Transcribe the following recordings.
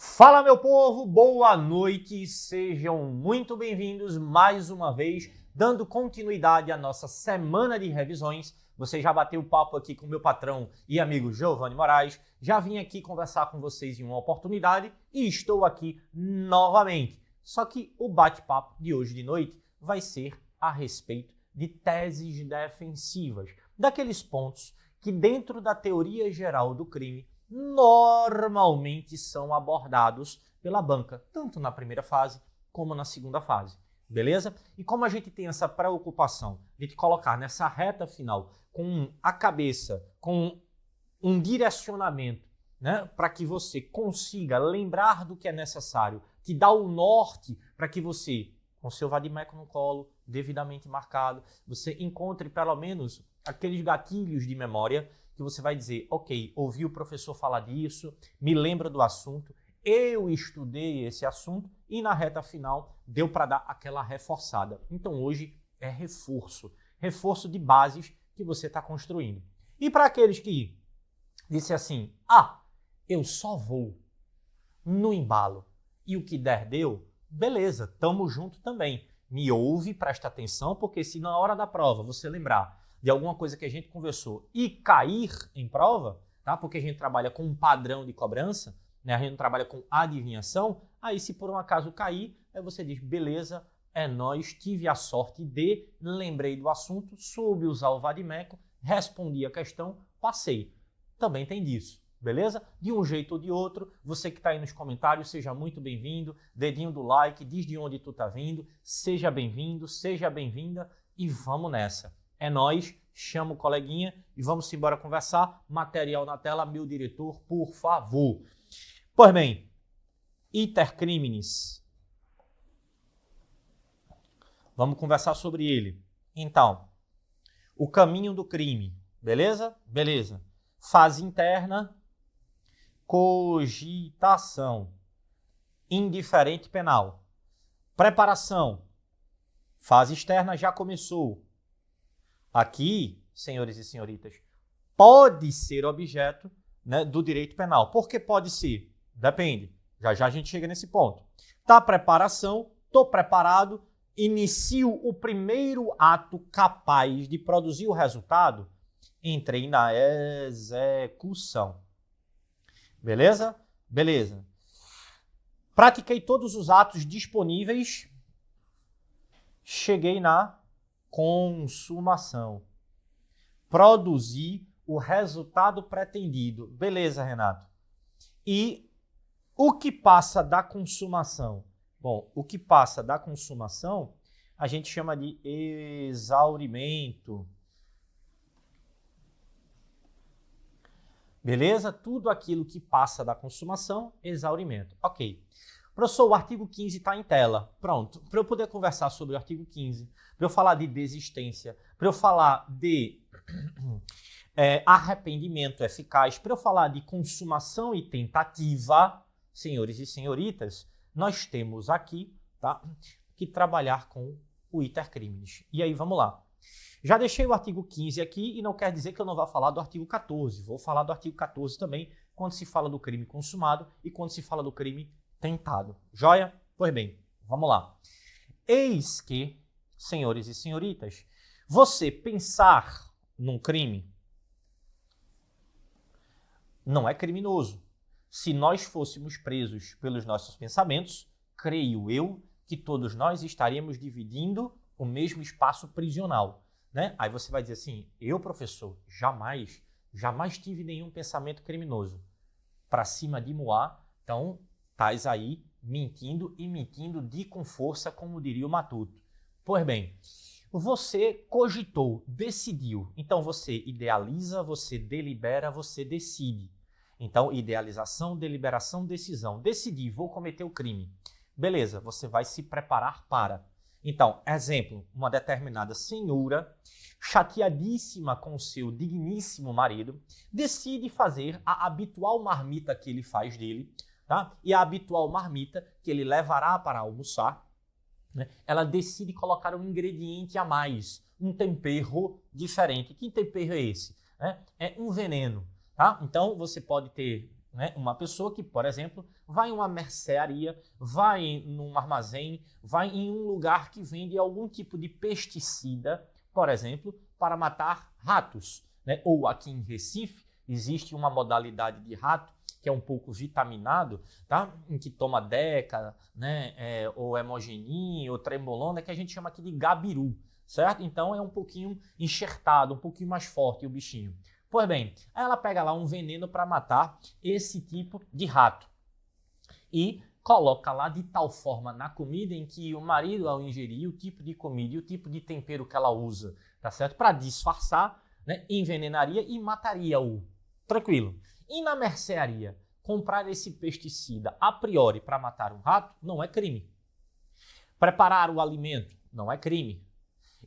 Fala, meu povo, boa noite, sejam muito bem-vindos mais uma vez, dando continuidade à nossa semana de revisões. Você já bateu papo aqui com meu patrão e amigo Giovanni Moraes, já vim aqui conversar com vocês em uma oportunidade e estou aqui novamente. Só que o bate-papo de hoje de noite vai ser a respeito de teses defensivas, daqueles pontos que dentro da teoria geral do crime normalmente são abordados pela banca, tanto na primeira fase como na segunda fase, beleza? E como a gente tem essa preocupação de te colocar nessa reta final com a cabeça, com um direcionamento, né, para que você consiga lembrar do que é necessário, te dar o norte para que você, com seu vadimeco no colo, devidamente marcado, você encontre pelo menos aqueles gatilhos de memória que você vai dizer, ok, ouvi o professor falar disso, me lembra do assunto, eu estudei esse assunto e na reta final deu para dar aquela reforçada. Então hoje é reforço de bases que você está construindo. E para aqueles que dizem assim, eu só vou no embalo e o que der deu, beleza, tamo junto também. Me ouve, presta atenção, porque se na hora da prova você lembrar de alguma coisa que a gente conversou e cair em prova, tá? Porque a gente trabalha com um padrão de cobrança, né? A gente não trabalha com adivinhação, aí se por um acaso cair, aí você diz, beleza, é nóis, tive a sorte de, lembrei do assunto, soube usar o vadimeco, respondi a questão, passei. Também tem disso, beleza? De um jeito ou de outro, você que está aí nos comentários, seja muito bem-vindo, dedinho do like, diz de onde tu tá vindo, seja bem-vindo, seja bem-vinda e vamos nessa. É nóis, chama o coleguinha e vamos embora conversar. Material na tela, meu diretor, por favor. Pois bem, iter criminis. Vamos conversar sobre ele. Então, o caminho do crime, beleza? Beleza. Fase interna, cogitação, indiferente penal. Preparação, fase externa já começou. Aqui, senhores e senhoritas, pode ser objeto, né, do direito penal. Por que pode ser? Depende. Já já a gente chega nesse ponto. Tá preparação, tô preparado, inicio o primeiro ato capaz de produzir o resultado, entrei na execução. Beleza? Beleza. Pratiquei todos os atos disponíveis, cheguei na consumação. Produzir o resultado pretendido. Beleza, Renato. E o que passa da consumação? Bom, o que passa da consumação a gente chama de exaurimento. Beleza? Tudo aquilo que passa da consumação, exaurimento. Ok. Professor, o artigo 15 está em tela. Pronto. Para eu poder conversar sobre o artigo 15, para eu falar de desistência, para eu falar de arrependimento eficaz, para eu falar de consumação e tentativa, senhores e senhoritas, nós temos aqui, tá, que trabalhar com o iter criminis. E aí, vamos lá. Já deixei o artigo 15 aqui e não quer dizer que eu não vá falar do artigo 14. Vou falar do artigo 14 também, quando se fala do crime consumado e quando se fala do crime tentado. Joia? Pois bem, vamos lá. Eis que, senhores e senhoritas, você pensar num crime não é criminoso. Se nós fôssemos presos pelos nossos pensamentos, creio eu que todos nós estaríamos dividindo o mesmo espaço prisional, né? Aí você vai dizer assim, eu, professor, jamais tive nenhum pensamento criminoso. Para cima de Moá, então, estás aí mentindo e mentindo de com força, como diria o Matuto. Pois bem, você cogitou, decidiu. Então você idealiza, você delibera, você decide. Então, idealização, deliberação, decisão. Decidi, vou cometer o crime. Beleza, você vai se preparar para. Então, exemplo, uma determinada senhora, chateadíssima com o seu digníssimo marido, decide fazer a habitual marmita que ele faz dele, tá? E a habitual marmita que ele levará para almoçar, né? Ela decide colocar um ingrediente a mais, um tempero diferente. Que tempero é esse? É um veneno, tá? Então você pode ter né, uma pessoa que, por exemplo, vai em uma mercearia, vai num armazém, vai em um lugar que vende algum tipo de pesticida, por exemplo, para matar ratos, né? Ou aqui em Recife, existe uma modalidade de rato que é um pouco vitaminado, tá? Em que toma Deca, né? Ou Hemogenin, ou Trembolona, que a gente chama aqui de gabiru, certo? Então é um pouquinho enxertado, um pouquinho mais forte o bichinho. Pois bem, ela pega lá um veneno para matar esse tipo de rato e coloca lá de tal forma na comida em que o marido, ao ingerir o tipo de comida e o tipo de tempero que ela usa, tá certo? Para disfarçar, né? Envenenaria e mataria-o. Tranquilo. E na mercearia, comprar esse pesticida a priori para matar um rato não é crime. Preparar o alimento não é crime.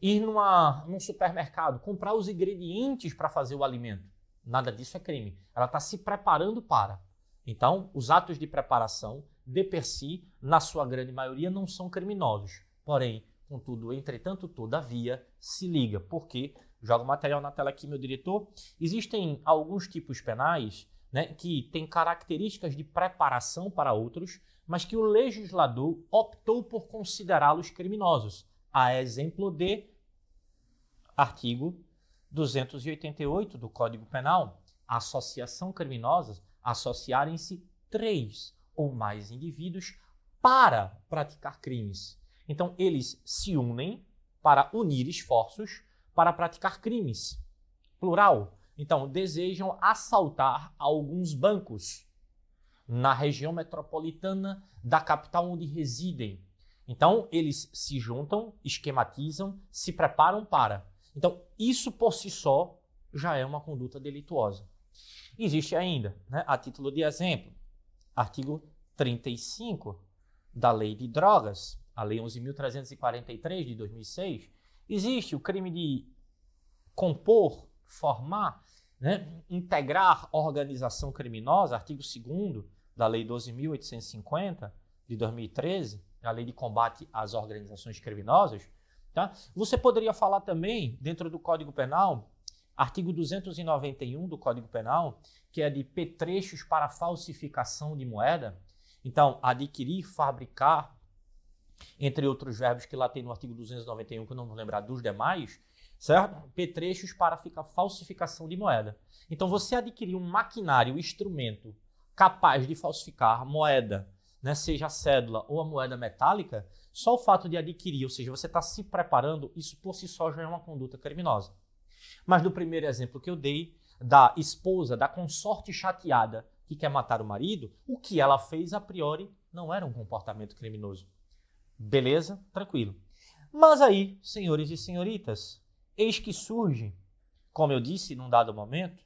Ir num supermercado, comprar os ingredientes para fazer o alimento, nada disso é crime. Ela está se preparando para. Então, os atos de preparação, de per si, na sua grande maioria, não são criminosos. Porém, contudo, entretanto, todavia, se liga, porque, joga o material na tela aqui, meu diretor, existem alguns tipos penais, né, que têm características de preparação para outros, mas que o legislador optou por considerá-los criminosos. A exemplo de artigo 288 do Código Penal, associação criminosa, associarem-se 3 ou mais indivíduos para praticar crimes. Então, eles se unem para unir esforços para praticar crimes. Plural. Então, desejam assaltar alguns bancos na região metropolitana da capital onde residem. Então, eles se juntam, esquematizam, se preparam para. Então, isso por si só já é uma conduta delituosa. Existe ainda, né, a título de exemplo, artigo 35 da Lei de Drogas, a Lei 11.343 de 2006, existe o crime de compor, formar, né, integrar organização criminosa, artigo 2º da Lei 12.850 de 2013, a Lei de Combate às Organizações Criminosas. Tá? Você poderia falar também, dentro do Código Penal, artigo 291 do Código Penal, que é de petrechos para falsificação de moeda. Então, adquirir, fabricar, entre outros verbos que lá tem no artigo 291, que eu não vou lembrar dos demais, certo? Petrechos para falsificação de moeda. Então, você adquirir um maquinário, instrumento capaz de falsificar moeda, né, seja a cédula ou a moeda metálica, só o fato de adquirir, ou seja, você está se preparando, isso por si só já é uma conduta criminosa. Mas do primeiro exemplo que eu dei, da esposa, da consorte chateada que quer matar o marido, o que ela fez a priori não era um comportamento criminoso. Beleza? Tranquilo. Mas aí, senhores e senhoritas, eis que surge, como eu disse num dado momento,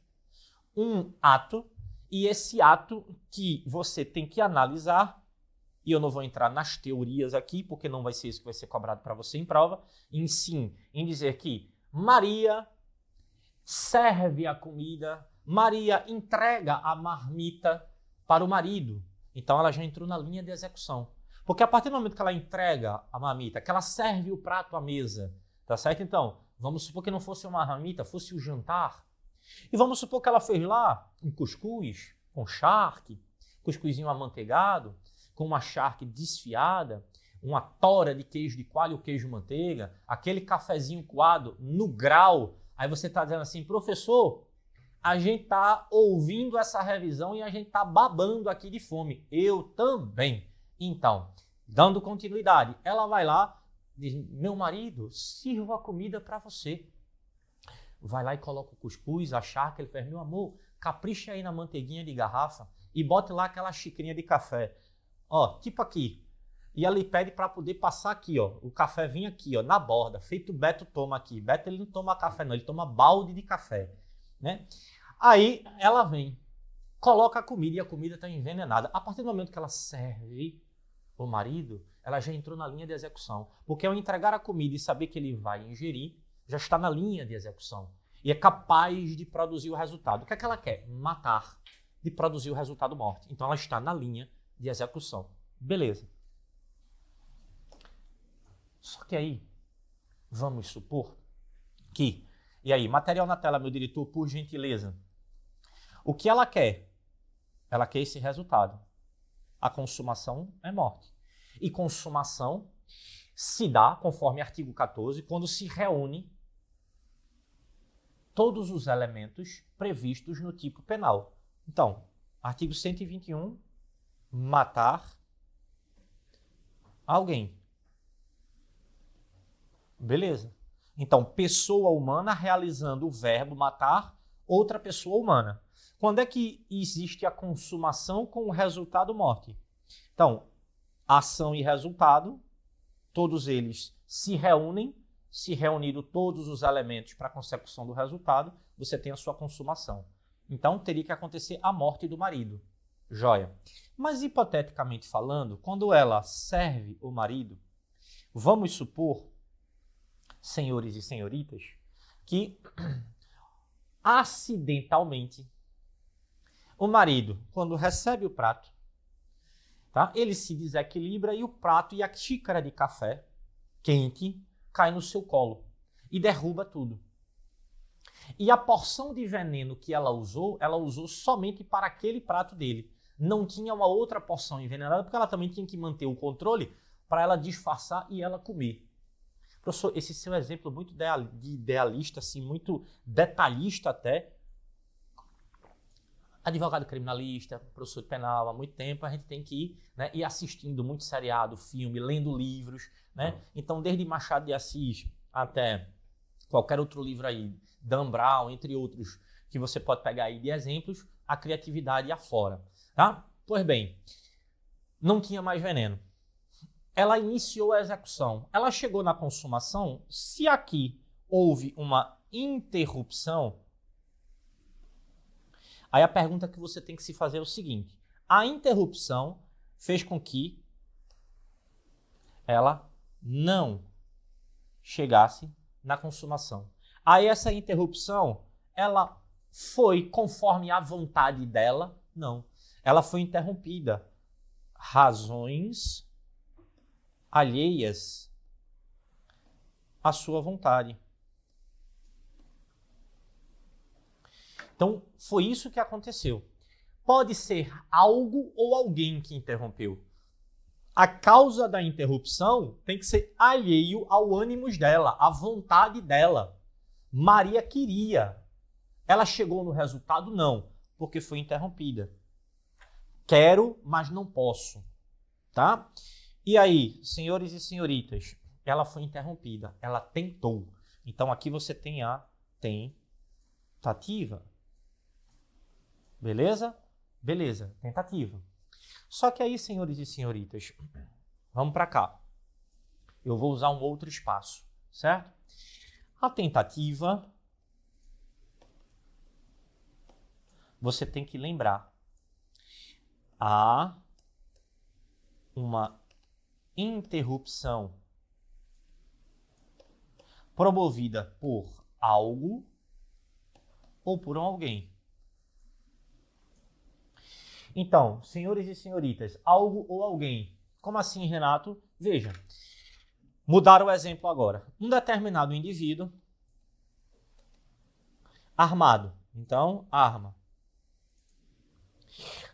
um ato, e esse ato que você tem que analisar, e eu não vou entrar nas teorias aqui, porque não vai ser isso que vai ser cobrado para você em prova, em dizer que Maria serve a comida, Maria entrega a marmita para o marido. Então ela já entrou na linha de execução. Porque a partir do momento que ela entrega a marmita, que ela serve o prato à mesa, tá certo? Então, vamos supor que não fosse uma marmita, fosse o jantar. E vamos supor que ela fez lá um cuscuz com charque, cuscuzinho amanteigado, com uma charque desfiada, uma tora de queijo de coalho ou queijo manteiga, aquele cafezinho coado no grau. Aí você está dizendo assim, professor, a gente está ouvindo essa revisão e a gente está babando aqui de fome. Eu também. Então, dando continuidade, ela vai lá, diz, meu marido, sirva a comida para você. Vai lá e coloca o cuscuz, a charque, ele faz, meu amor, capricha aí na manteiguinha de garrafa e bote lá aquela xicrinha de café. Ó, tipo aqui. E ela pede para poder passar aqui, ó. O café vinha aqui, ó, na borda. Feito o Beto toma aqui. Beto, ele não toma café, não. Ele toma balde de café, né? Aí, ela vem, coloca a comida e a comida está envenenada. A partir do momento que ela serve o marido, ela já entrou na linha de execução. Porque ao entregar a comida e saber que ele vai ingerir, já está na linha de execução. E é capaz de produzir o resultado. O que é que ela quer? Matar. De produzir o resultado morte. Então, ela está na linha de execução. Beleza. Só que aí, vamos supor que... E aí, material na tela, meu diretor, por gentileza. O que ela quer? Ela quer esse resultado. A consumação é morte. E consumação se dá, conforme artigo 14, quando se reúne todos os elementos previstos no tipo penal. Então, artigo 121, matar alguém. Beleza. Então, pessoa humana realizando o verbo matar outra pessoa humana. Quando é que existe a consumação com o resultado morte? Então, ação e resultado, todos eles se reúnem, se reunido todos os elementos para a consecução do resultado, você tem a sua consumação. Então, teria que acontecer a morte do marido. Joia. Mas, hipoteticamente falando, quando ela serve o marido, vamos supor, senhores e senhoritas, que acidentalmente o marido, quando recebe o prato, tá, ele se desequilibra e o prato e a xícara de café quente cai no seu colo e derruba tudo. E a porção de veneno que ela usou somente para aquele prato dele. Não tinha uma outra porção envenenada, porque ela também tinha que manter o controle para ela disfarçar e ela comer. Professor, esse seu exemplo muito idealista, assim, muito detalhista até. Advogado criminalista, professor de penal, há muito tempo a gente tem que ir, né, ir assistindo muito seriado, filme, lendo livros, né? Então, desde Machado de Assis até qualquer outro livro aí, Dan Brown, entre outros, que você pode pegar aí de exemplos, a criatividade aflora, tá? Pois bem, não tinha mais veneno. Ela iniciou a execução. Ela chegou na consumação. Se aqui houve uma interrupção, aí a pergunta que você tem que se fazer é o seguinte: a interrupção fez com que ela não chegasse na consumação. Aí essa interrupção, ela foi conforme a vontade dela? Não. Ela foi interrompida. Razões alheias à sua vontade. Então, foi isso que aconteceu. Pode ser algo ou alguém que interrompeu. A causa da interrupção tem que ser alheio ao ânimos dela, à vontade dela. Maria queria. Ela chegou no resultado? Não, porque foi interrompida. Quero, mas não posso. Tá? E aí, senhores e senhoritas, ela foi interrompida. Ela tentou. Então, aqui você tem a tentativa. Beleza? Beleza, tentativa. Só que aí, senhores e senhoritas, vamos para cá. Eu vou usar um outro espaço, certo? A tentativa, você tem que lembrar. Há uma interrupção promovida por algo ou por alguém. Então, senhores e senhoritas, algo ou alguém. Como assim, Renato? Veja, mudar o exemplo agora. Um determinado indivíduo armado, então, arma,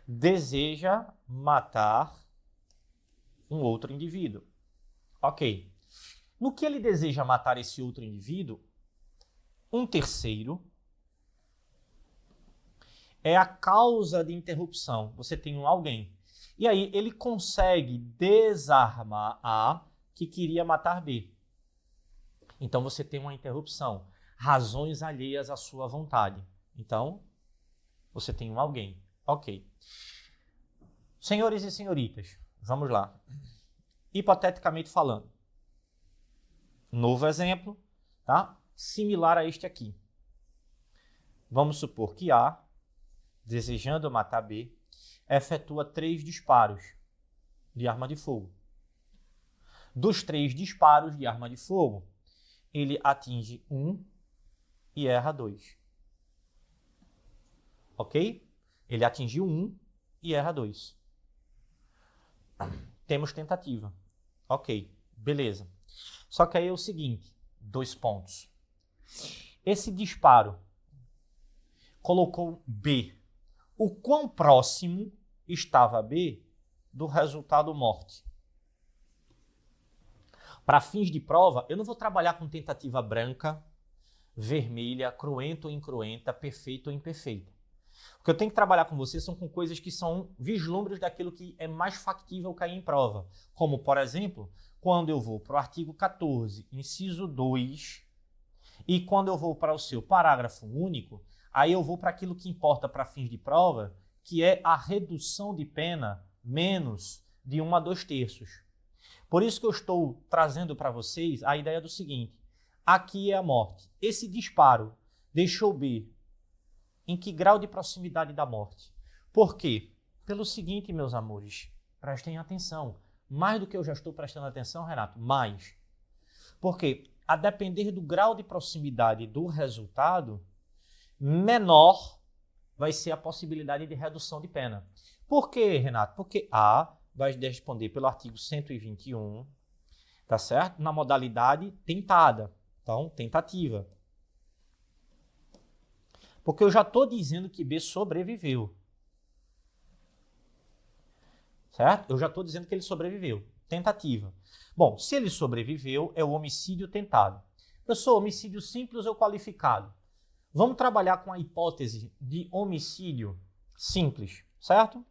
deseja matar um outro indivíduo. Ok. No que ele deseja matar esse outro indivíduo, um terceiro é a causa de interrupção. Você tem um alguém. E aí ele consegue desarmar A, que queria matar B. Então você tem uma interrupção. Razões alheias à sua vontade. Então, você tem um alguém. Ok. Senhores e senhoritas, vamos lá. Hipoteticamente falando. Novo exemplo, tá? Similar a este aqui. Vamos supor que A, desejando matar B, efetua 3 disparos de arma de fogo. Dos 3 disparos de arma de fogo, ele atinge 1 e erra 2. Ok? Ele atingiu 1 e erra 2. Temos tentativa. Ok, beleza. Só que aí é o seguinte, 2 pontos. Esse disparo colocou B. o quão próximo estava B do resultado morte. Para fins de prova, eu não vou trabalhar com tentativa branca, vermelha, cruenta ou incruenta, perfeita ou imperfeita. O que eu tenho que trabalhar com você são com coisas que são vislumbres daquilo que é mais factível cair em prova. Como, por exemplo, quando eu vou para o artigo 14, inciso 2, e quando eu vou para o seu parágrafo único, aí eu vou para aquilo que importa para fins de prova, que é a redução de pena menos de 1 a 2/3. Por isso que eu estou trazendo para vocês a ideia do seguinte: aqui é a morte. Esse disparo deixou B em que grau de proximidade da morte? Por quê? Pelo seguinte, meus amores, prestem atenção. Mais do que eu já estou prestando atenção, Renato, mais. Porque, a depender do grau de proximidade do resultado, menor vai ser a possibilidade de redução de pena. Por quê, Renato? Porque A vai responder pelo artigo 121, tá certo? Na modalidade tentada. Então, tentativa. Porque eu já estou dizendo que B sobreviveu. Certo? Eu já estou dizendo que ele sobreviveu. Tentativa. Bom, se ele sobreviveu, é o homicídio tentado. Professor, homicídio simples ou qualificado? Vamos trabalhar com a hipótese de homicídio simples, certo?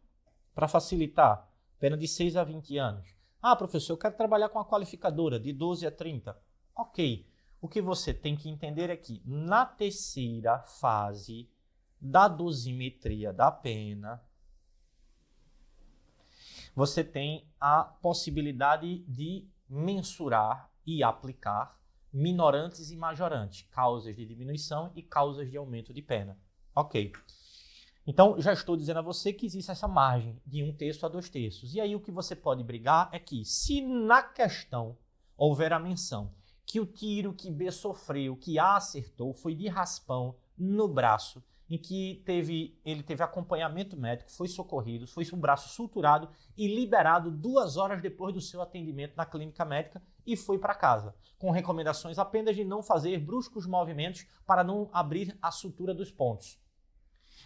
Para facilitar. Pena de 6 a 20 anos. Ah, professor, eu quero trabalhar com a qualificadora de 12 a 30. Ok. O que você tem que entender é que na terceira fase da dosimetria da pena, você tem a possibilidade de mensurar e aplicar minorantes e majorantes, causas de diminuição e causas de aumento de pena. Ok. Então, já estou dizendo a você que existe essa margem de 1/3 a 2/3. E aí o que você pode brigar é que, se na questão houver a menção que o tiro que B sofreu, que A acertou, foi de raspão no braço, em que ele teve acompanhamento médico, foi socorrido, foi um braço suturado e liberado 2 horas depois do seu atendimento na clínica médica e foi para casa, com recomendações apenas de não fazer bruscos movimentos para não abrir a sutura dos pontos,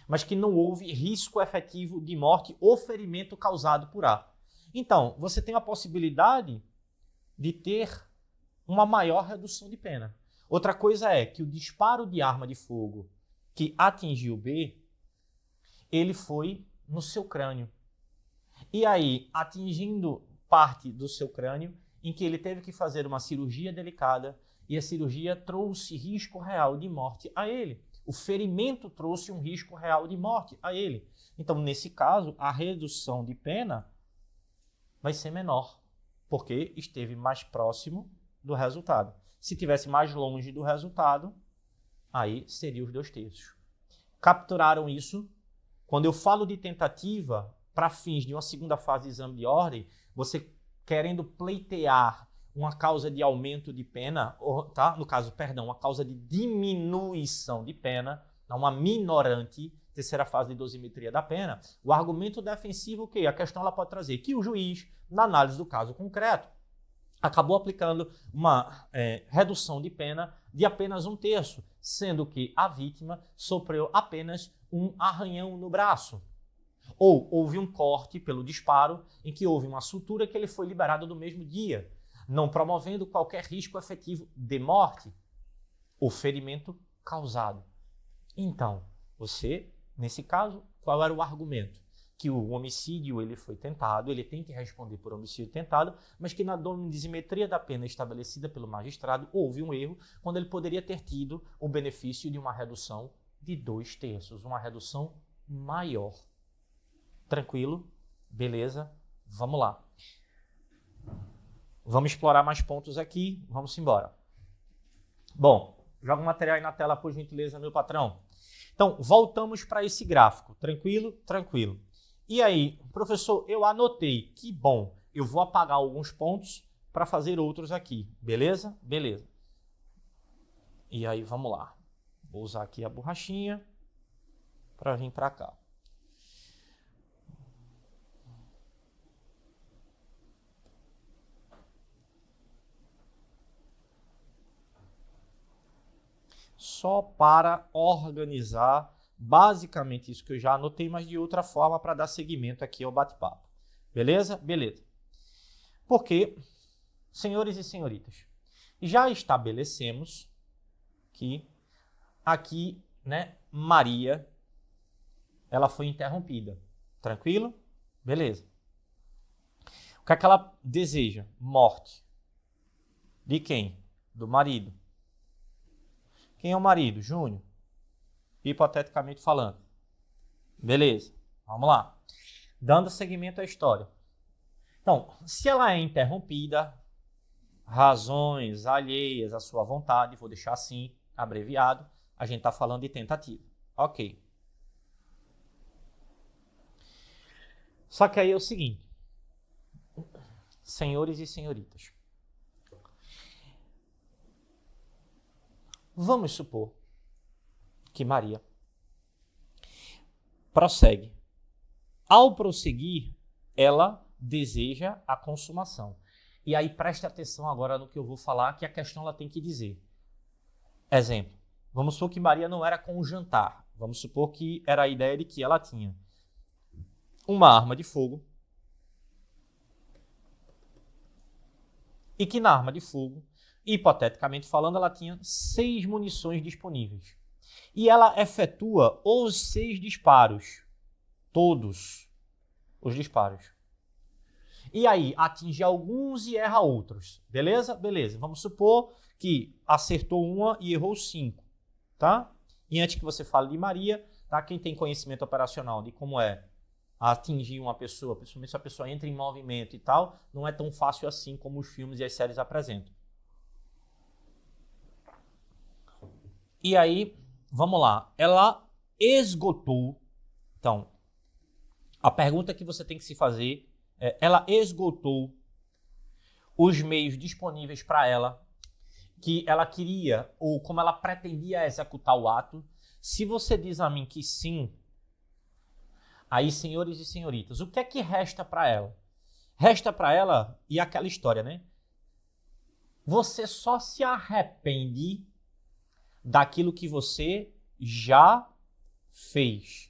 mas que não houve risco efetivo de morte ou ferimento causado por A. Então, você tem a possibilidade de ter uma maior redução de pena. Outra coisa é que o disparo de arma de fogo que atingiu B, ele foi no seu crânio. E aí, atingindo parte do seu crânio, em que ele teve que fazer uma cirurgia delicada, e a cirurgia trouxe risco real de morte a ele. O ferimento trouxe um risco real de morte a ele. Então, nesse caso, a redução de pena vai ser menor, porque esteve mais próximo do resultado. Se tivesse mais longe do resultado, aí seria os 2/3. Capturaram isso? Quando eu falo de tentativa, para fins de uma segunda fase de exame de ordem, você querendo pleitear uma causa de aumento de pena, tá? No caso, perdão, uma causa de diminuição de pena, uma minorante, terceira fase de dosimetria da pena, o argumento defensivo, o quê? A questão ela pode trazer que o juiz, na análise do caso concreto, acabou aplicando uma redução de pena de apenas 1/3, sendo que a vítima sofreu apenas um arranhão no braço. Ou houve um corte pelo disparo em que houve uma sutura que ele foi liberado no mesmo dia, não promovendo qualquer risco efetivo de morte ou ferimento causado. Então, você, nesse caso, qual era o argumento? Que o homicídio ele foi tentado, ele tem que responder por homicídio tentado, mas que na dosimetria da pena estabelecida pelo magistrado houve um erro quando ele poderia ter tido o benefício de uma redução de 2/3, uma redução maior. Tranquilo? Beleza? Vamos lá. Vamos explorar mais pontos aqui, vamos embora. Bom, joga o material aí na tela, por gentileza, meu patrão. Então, voltamos para esse gráfico. Tranquilo? Tranquilo. E aí, professor, eu anotei. Que bom. Eu vou apagar alguns pontos para fazer outros aqui. Beleza? Beleza. E aí, vamos lá. Vou usar aqui a borrachinha para vir para cá. Só para organizar basicamente isso que eu já anotei, mas de outra forma para dar seguimento aqui ao bate-papo. Beleza? Beleza. Porque, senhores e senhoritas, já estabelecemos que aqui, né, Maria, ela foi interrompida. Tranquilo? Beleza. O que é que ela deseja? Morte. De quem? Do marido. Quem é o marido? Júnior. Hipoteticamente falando. Beleza. Vamos lá. Dando seguimento à história. Então, se ela é interrompida, razões alheias à sua vontade, vou deixar assim, abreviado, a gente está falando de tentativa. Ok. Só que aí é o seguinte, senhores e senhoritas, vamos supor que Maria prossegue. Ao prosseguir, ela deseja a consumação. E aí preste atenção agora no que eu vou falar, que a questão ela tem que dizer. Exemplo, vamos supor que Maria não era com o jantar. Vamos supor que era a ideia de que ela tinha uma arma de fogo e que na arma de fogo, hipoteticamente falando, ela tinha 6 munições disponíveis. E ela efetua os 6 disparos. Todos os disparos. E aí, atinge alguns e erra outros. Beleza? Beleza. Vamos supor que acertou uma e errou 5. Tá? E antes que você fale de Maria, tá? Quem tem conhecimento operacional de como é atingir uma pessoa, principalmente se a pessoa entra em movimento e tal, não é tão fácil assim como os filmes e as séries apresentam. E aí, vamos lá. Ela esgotou. Então, a pergunta que você tem que se fazer é: ela esgotou os meios disponíveis para ela, que ela queria ou como ela pretendia executar o ato? Se você diz a mim que sim, aí, senhores e senhoritas, o que é que resta para ela? Resta para ela, e aquela história, né? Você só se arrepende daquilo que você já fez.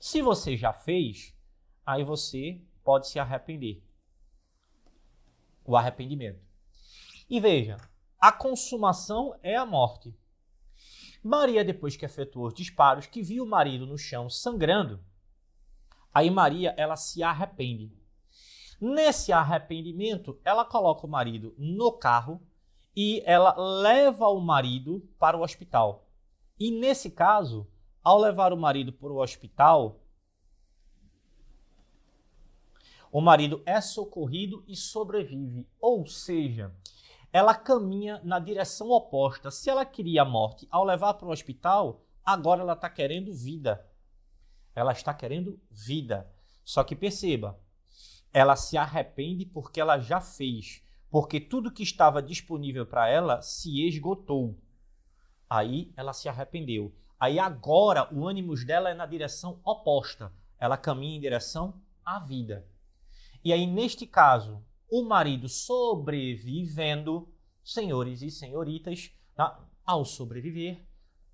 Se você já fez, aí você pode se arrepender. O arrependimento. E veja, a consumação é a morte. Maria, depois que efetuou os disparos, que viu o marido no chão sangrando, aí Maria, ela se arrepende. Nesse arrependimento, ela coloca o marido no carro e ela leva o marido para o hospital. E nesse caso, ao levar o marido para o hospital, o marido é socorrido e sobrevive. Ou seja, ela caminha na direção oposta. Se ela queria a morte ao levar para o hospital, agora ela está querendo vida. Ela está querendo vida. Só que perceba, ela se arrepende porque ela já fez. Porque tudo que estava disponível para ela se esgotou. Aí ela se arrependeu. Aí agora o ânimo dela é na direção oposta. Ela caminha em direção à vida. E aí, neste caso, o marido sobrevivendo, senhores e senhoritas, tá? Ao sobreviver,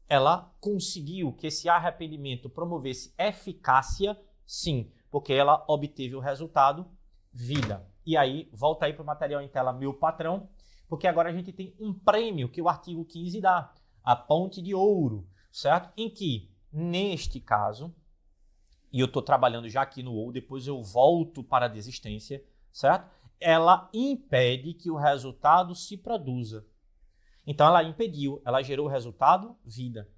ela conseguiu que esse arrependimento promovesse eficácia, sim, porque ela obteve o resultado, vida. E aí, volta aí para o material em tela, meu patrão, porque agora a gente tem um prêmio que o artigo 15 dá, a ponte de ouro, certo? Em que, neste caso, e eu estou trabalhando já aqui no ou, depois eu volto para a desistência, certo? Ela impede que o resultado se produza. Então, ela impediu, ela gerou o resultado, vida.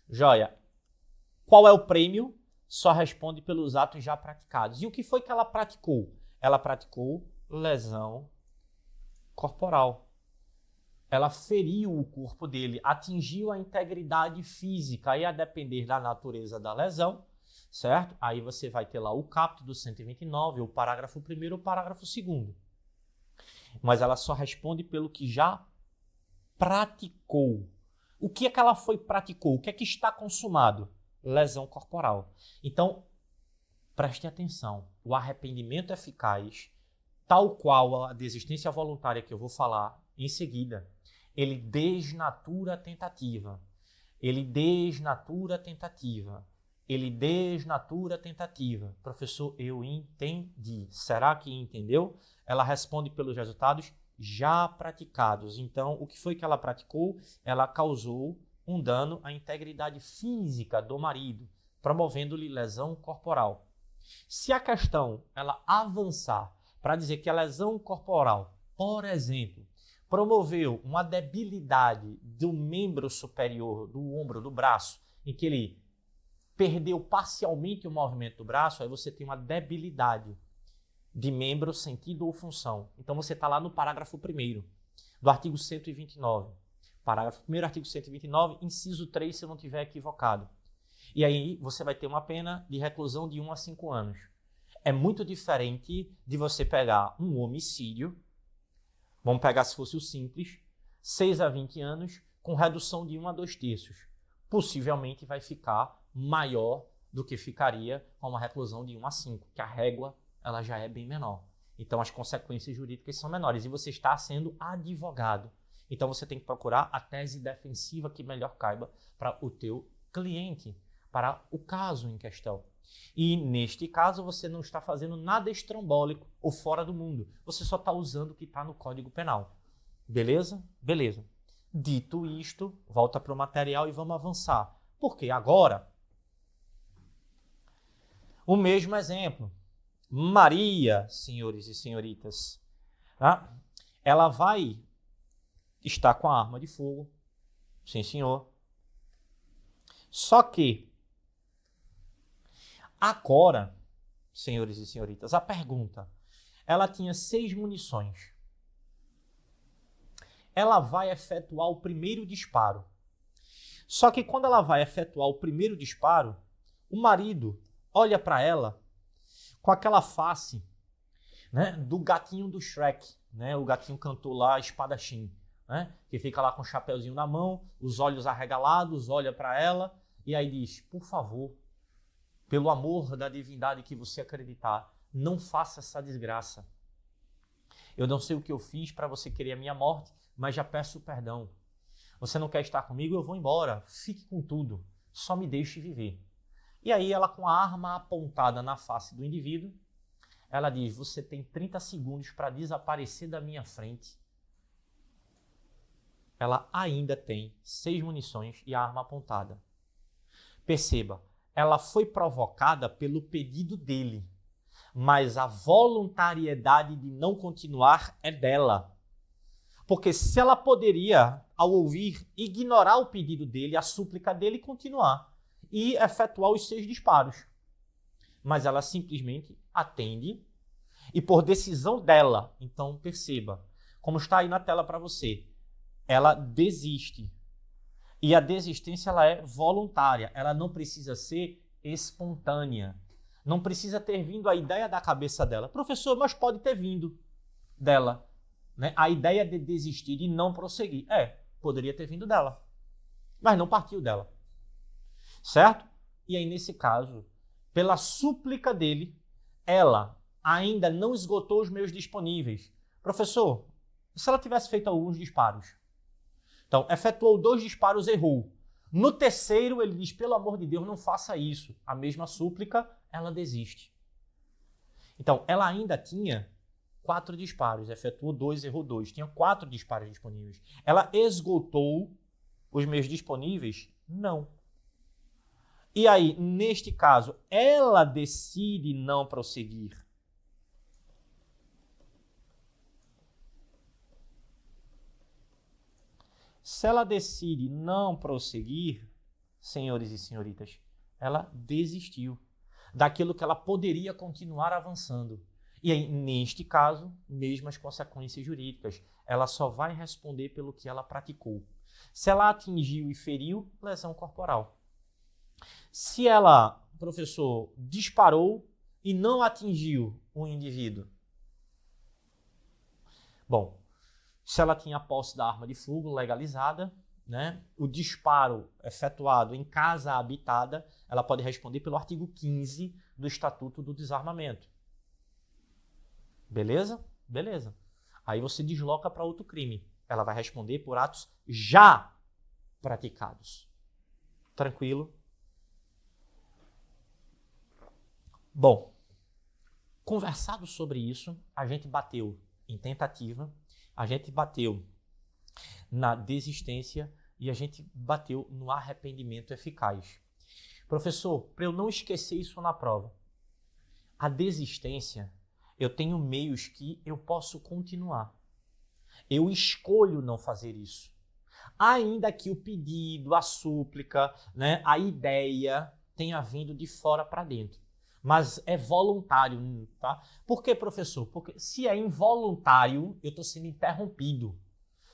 Joia. Qual é o prêmio? Só responde pelos atos já praticados. E o que foi que ela praticou? Ela praticou lesão corporal. Ela feriu o corpo dele, atingiu a integridade física. E a depender da natureza da lesão, certo? Aí você vai ter lá o caput do 129, o parágrafo 1º, o parágrafo 2º. Mas ela só responde pelo que já praticou. O que é que ela praticou? O que é que está consumado? Lesão corporal. Então, preste atenção. O arrependimento eficaz, tal qual a desistência voluntária que eu vou falar em seguida, ele desnatura a tentativa. Ele desnatura a tentativa. Ele desnatura a tentativa. Professor, eu entendi. Será que entendeu? Ela responde pelos resultados já praticados. Então, o que foi que ela praticou? Ela causou um dano à integridade física do marido, promovendo-lhe lesão corporal. Se a questão ela avançar para dizer que a lesão corporal, por exemplo, promoveu uma debilidade do membro superior, do ombro, do braço, em que ele perdeu parcialmente o movimento do braço, aí você tem uma debilidade de membro, sentido ou função. Então você está lá no parágrafo 1º do artigo 129. Parágrafo 1º, artigo 129, inciso 3, se eu não estiver equivocado. E aí você vai ter uma pena de reclusão de 1 a 5 anos. É muito diferente de você pegar um homicídio, vamos pegar se fosse o simples, 6 a 20 anos, com redução de 1 a 2 terços. Possivelmente vai ficar maior do que ficaria com uma reclusão de 1 a 5, que a régua ela já é bem menor. Então as consequências jurídicas são menores e você está sendo advogado. Então você tem que procurar a tese defensiva que melhor caiba para o teu cliente, para o caso em questão. E neste caso você não está fazendo nada estrambólico ou fora do mundo. Você só está usando o que está no Código Penal. Beleza? Beleza. Dito isto, volta para o material e vamos avançar. Porque agora, o mesmo exemplo. Maria, senhores e senhoritas, tá? Ela vai estar com a arma de fogo. Sim, senhor. Só que agora, senhores e senhoritas, a pergunta, ela tinha 6 munições. Ela vai efetuar o primeiro disparo. Só que quando ela vai efetuar o primeiro disparo, o marido olha para ela com aquela face, né, do gatinho do Shrek, né, o gatinho cantor lá, espadachim, né, que fica lá com o chapeuzinho na mão, os olhos arregalados, olha para ela e aí diz, por favor, pelo amor da divindade que você acreditar, não faça essa desgraça. Eu não sei o que eu fiz para você querer a minha morte, mas já peço perdão. Você não quer estar comigo? Eu vou embora. Fique com tudo. Só me deixe viver. E aí ela, com a arma apontada na face do indivíduo, ela diz, você tem 30 segundos para desaparecer da minha frente. Ela ainda tem 6 munições e a arma apontada. Perceba, ela foi provocada pelo pedido dele, mas a voluntariedade de não continuar é dela. Porque se ela poderia, ao ouvir, ignorar o pedido dele, a súplica dele, continuar e efetuar os 6 disparos. Mas ela simplesmente atende e por decisão dela, então perceba, como está aí na tela para você, ela desiste. E a desistência ela é voluntária, ela não precisa ser espontânea. Não precisa ter vindo a ideia da cabeça dela. Professor, mas pode ter vindo dela, né? A ideia de desistir e não prosseguir. Poderia ter vindo dela, mas não partiu dela. Certo? E aí, nesse caso, pela súplica dele, ela ainda não esgotou os meios disponíveis. Professor, se ela tivesse feito alguns disparos? Então, efetuou 2 disparos, errou. No terceiro, ele diz, pelo amor de Deus, não faça isso. A mesma súplica, ela desiste. Então, ela ainda tinha 4 disparos, efetuou 2, errou 2. Tinha 4 disparos disponíveis. Ela esgotou os meios disponíveis? Não. E aí, neste caso, ela decide não prosseguir. Se ela decide não prosseguir, senhores e senhoritas, ela desistiu daquilo que ela poderia continuar avançando. E aí, neste caso, mesmas consequências jurídicas. Ela só vai responder pelo que ela praticou. Se ela atingiu e feriu, lesão corporal. Se ela, professor, disparou e não atingiu o indivíduo. Bom, se ela tinha a posse da arma de fogo legalizada, né, o disparo efetuado em casa habitada, ela pode responder pelo artigo 15 do Estatuto do Desarmamento. Beleza? Beleza. Aí você desloca para outro crime. Ela vai responder por atos já praticados. Tranquilo? Bom, conversado sobre isso, a gente bateu em tentativa, a gente bateu na desistência e a gente bateu no arrependimento eficaz. Professor, para eu não esquecer isso na prova, a desistência, eu tenho meios que eu posso continuar. Eu escolho não fazer isso. Ainda que o pedido, a súplica, né, a ideia tenha vindo de fora para dentro. Mas é voluntário, tá? Por quê, professor? Porque se é involuntário, eu estou sendo interrompido.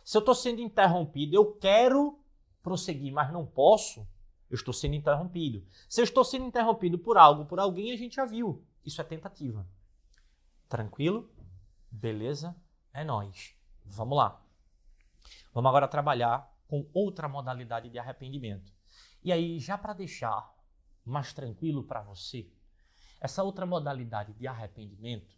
Se eu estou sendo interrompido, eu quero prosseguir, mas não posso, eu estou sendo interrompido. Se eu estou sendo interrompido por algo, por alguém, a gente já viu. Isso é tentativa. Tranquilo? Beleza? É nóis. Vamos lá. Vamos agora trabalhar com outra modalidade de arrependimento. E aí, já para deixar mais tranquilo para você, essa outra modalidade de arrependimento,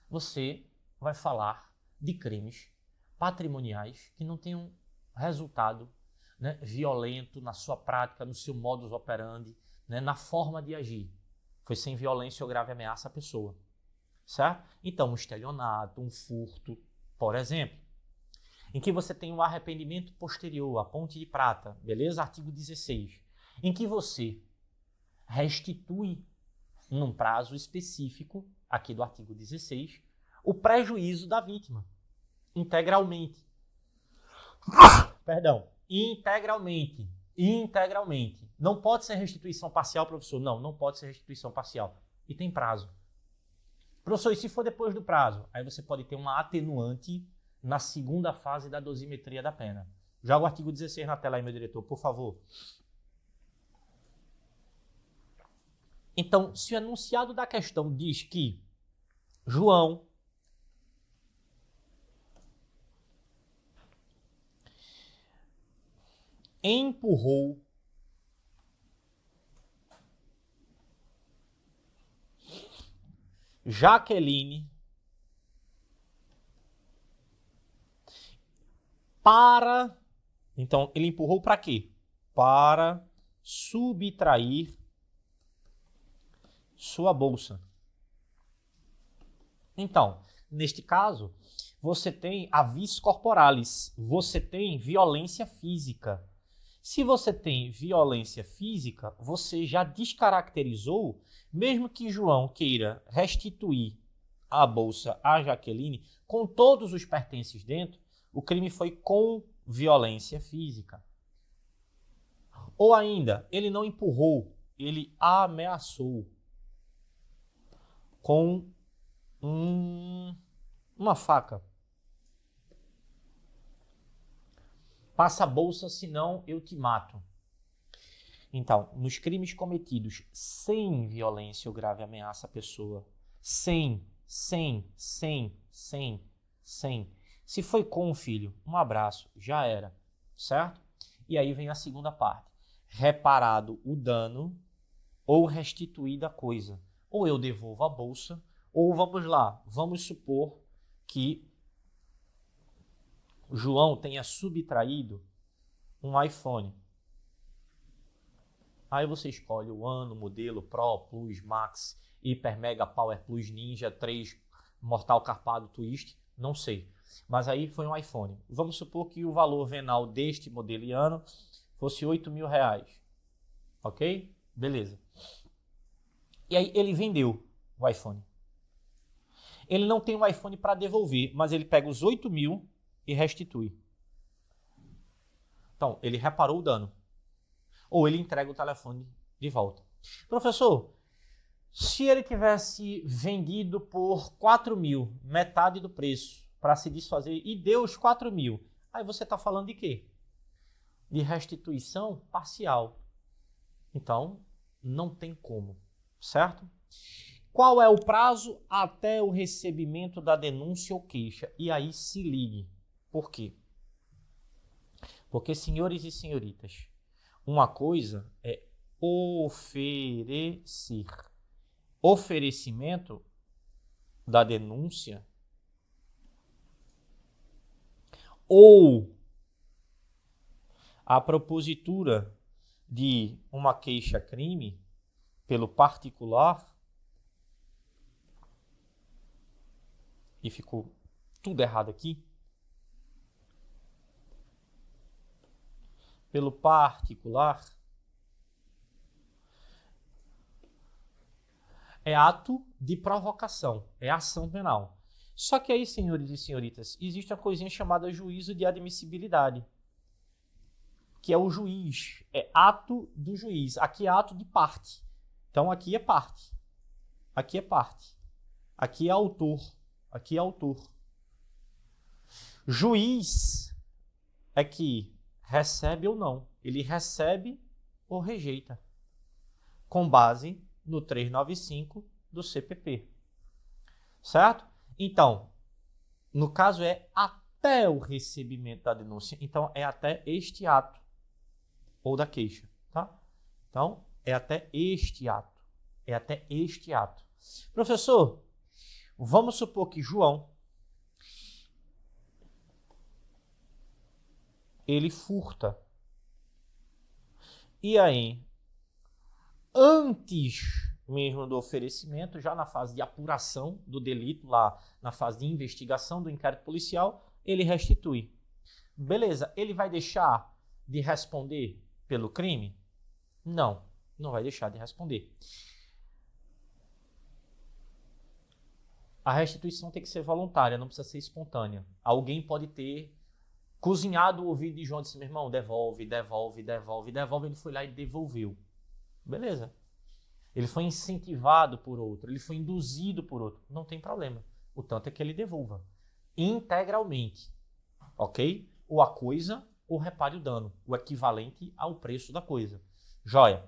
você vai falar de crimes patrimoniais que não tenham resultado, né, violento na sua prática, no seu modus operandi, né, na forma de agir. Foi sem violência ou grave ameaça à pessoa. Certo? Então, um estelionato, um furto, por exemplo, em que você tem um arrependimento posterior, a ponte de prata, beleza? Artigo 16, em que você restitui num prazo específico, aqui do artigo 16, o prejuízo da vítima, integralmente. Perdão, integralmente. Integralmente. Não pode ser restituição parcial, professor? Não, não pode ser restituição parcial. E tem prazo. Professor, e se for depois do prazo? Aí você pode ter uma atenuante na segunda fase da dosimetria da pena. Joga o artigo 16 na tela aí, meu diretor, por favor. Então, se o enunciado da questão diz que João empurrou Jaqueline para... Então, ele empurrou para quê? Para subtrair sua bolsa. Então, neste caso, você tem a vis corporalis, você tem violência física. Se você tem violência física, você já descaracterizou, mesmo que João queira restituir a bolsa a Jaqueline, com todos os pertences dentro, o crime foi com violência física. Ou ainda, ele não empurrou, ele ameaçou com uma faca. Passa a bolsa, senão eu te mato. Então, nos crimes cometidos sem violência ou grave ameaça à pessoa, sem. Se foi com o filho, um abraço, já era, certo? E aí vem a segunda parte. Reparado o dano ou restituída a coisa. Ou eu devolvo a bolsa, ou vamos lá, vamos supor que o João tenha subtraído um iPhone. Aí você escolhe o ano, modelo, Pro, Plus, Max, Hyper, Mega, Power Plus, Ninja, 3, Mortal Carpado, Twist, não sei. Mas aí foi um iPhone. Vamos supor que o valor venal deste modelo e ano fosse R$8.000. Ok? Beleza. E aí ele vendeu o iPhone. Ele não tem um iPhone para devolver, mas ele pega os 8.000 e restitui. Então, ele reparou o dano. Ou ele entrega o telefone de volta. Professor, se ele tivesse vendido por 4.000, metade do preço, para se desfazer, e deu os 4.000, aí você está falando de quê? De restituição parcial. Então, não tem como, certo? Qual é o prazo até o recebimento da denúncia ou queixa? E aí se ligue. Por quê? Porque, senhores e senhoritas, uma coisa é oferecer. Oferecimento da denúncia ou a propositura de uma queixa-crime pelo particular, e ficou tudo errado aqui, pelo particular, é ato de provocação, é ação penal. Só que aí, senhores e senhoritas, existe uma coisinha chamada juízo de admissibilidade, que é o juiz, é ato do juiz. Aqui é ato de parte. Então, aqui é parte. Aqui é parte. Aqui é autor. Aqui é autor. Juiz é que recebe ou não. Ele recebe ou rejeita, com base no 395 do CPP. Certo? Então, no caso é até o recebimento da denúncia. Então, é até este ato ou da queixa, tá? Então, é até este ato. É até este ato. Professor, vamos supor que João, ele furta. E aí, antes mesmo do oferecimento, já na fase de apuração do delito, lá na fase de investigação do inquérito policial, ele restitui. Beleza, ele vai deixar de responder pelo crime? Não, não vai deixar de responder. A restituição tem que ser voluntária, não precisa ser espontânea. Alguém pode ter cozinhado o ouvido de João e disse, meu irmão, devolve, devolve, devolve, devolve. Ele foi lá e devolveu. Beleza. Ele foi incentivado por outro, ele foi induzido por outro. Não tem problema. O tanto é que ele devolva. Integralmente. Ok? Ou a coisa, ou repare o dano. O equivalente ao preço da coisa. Joia.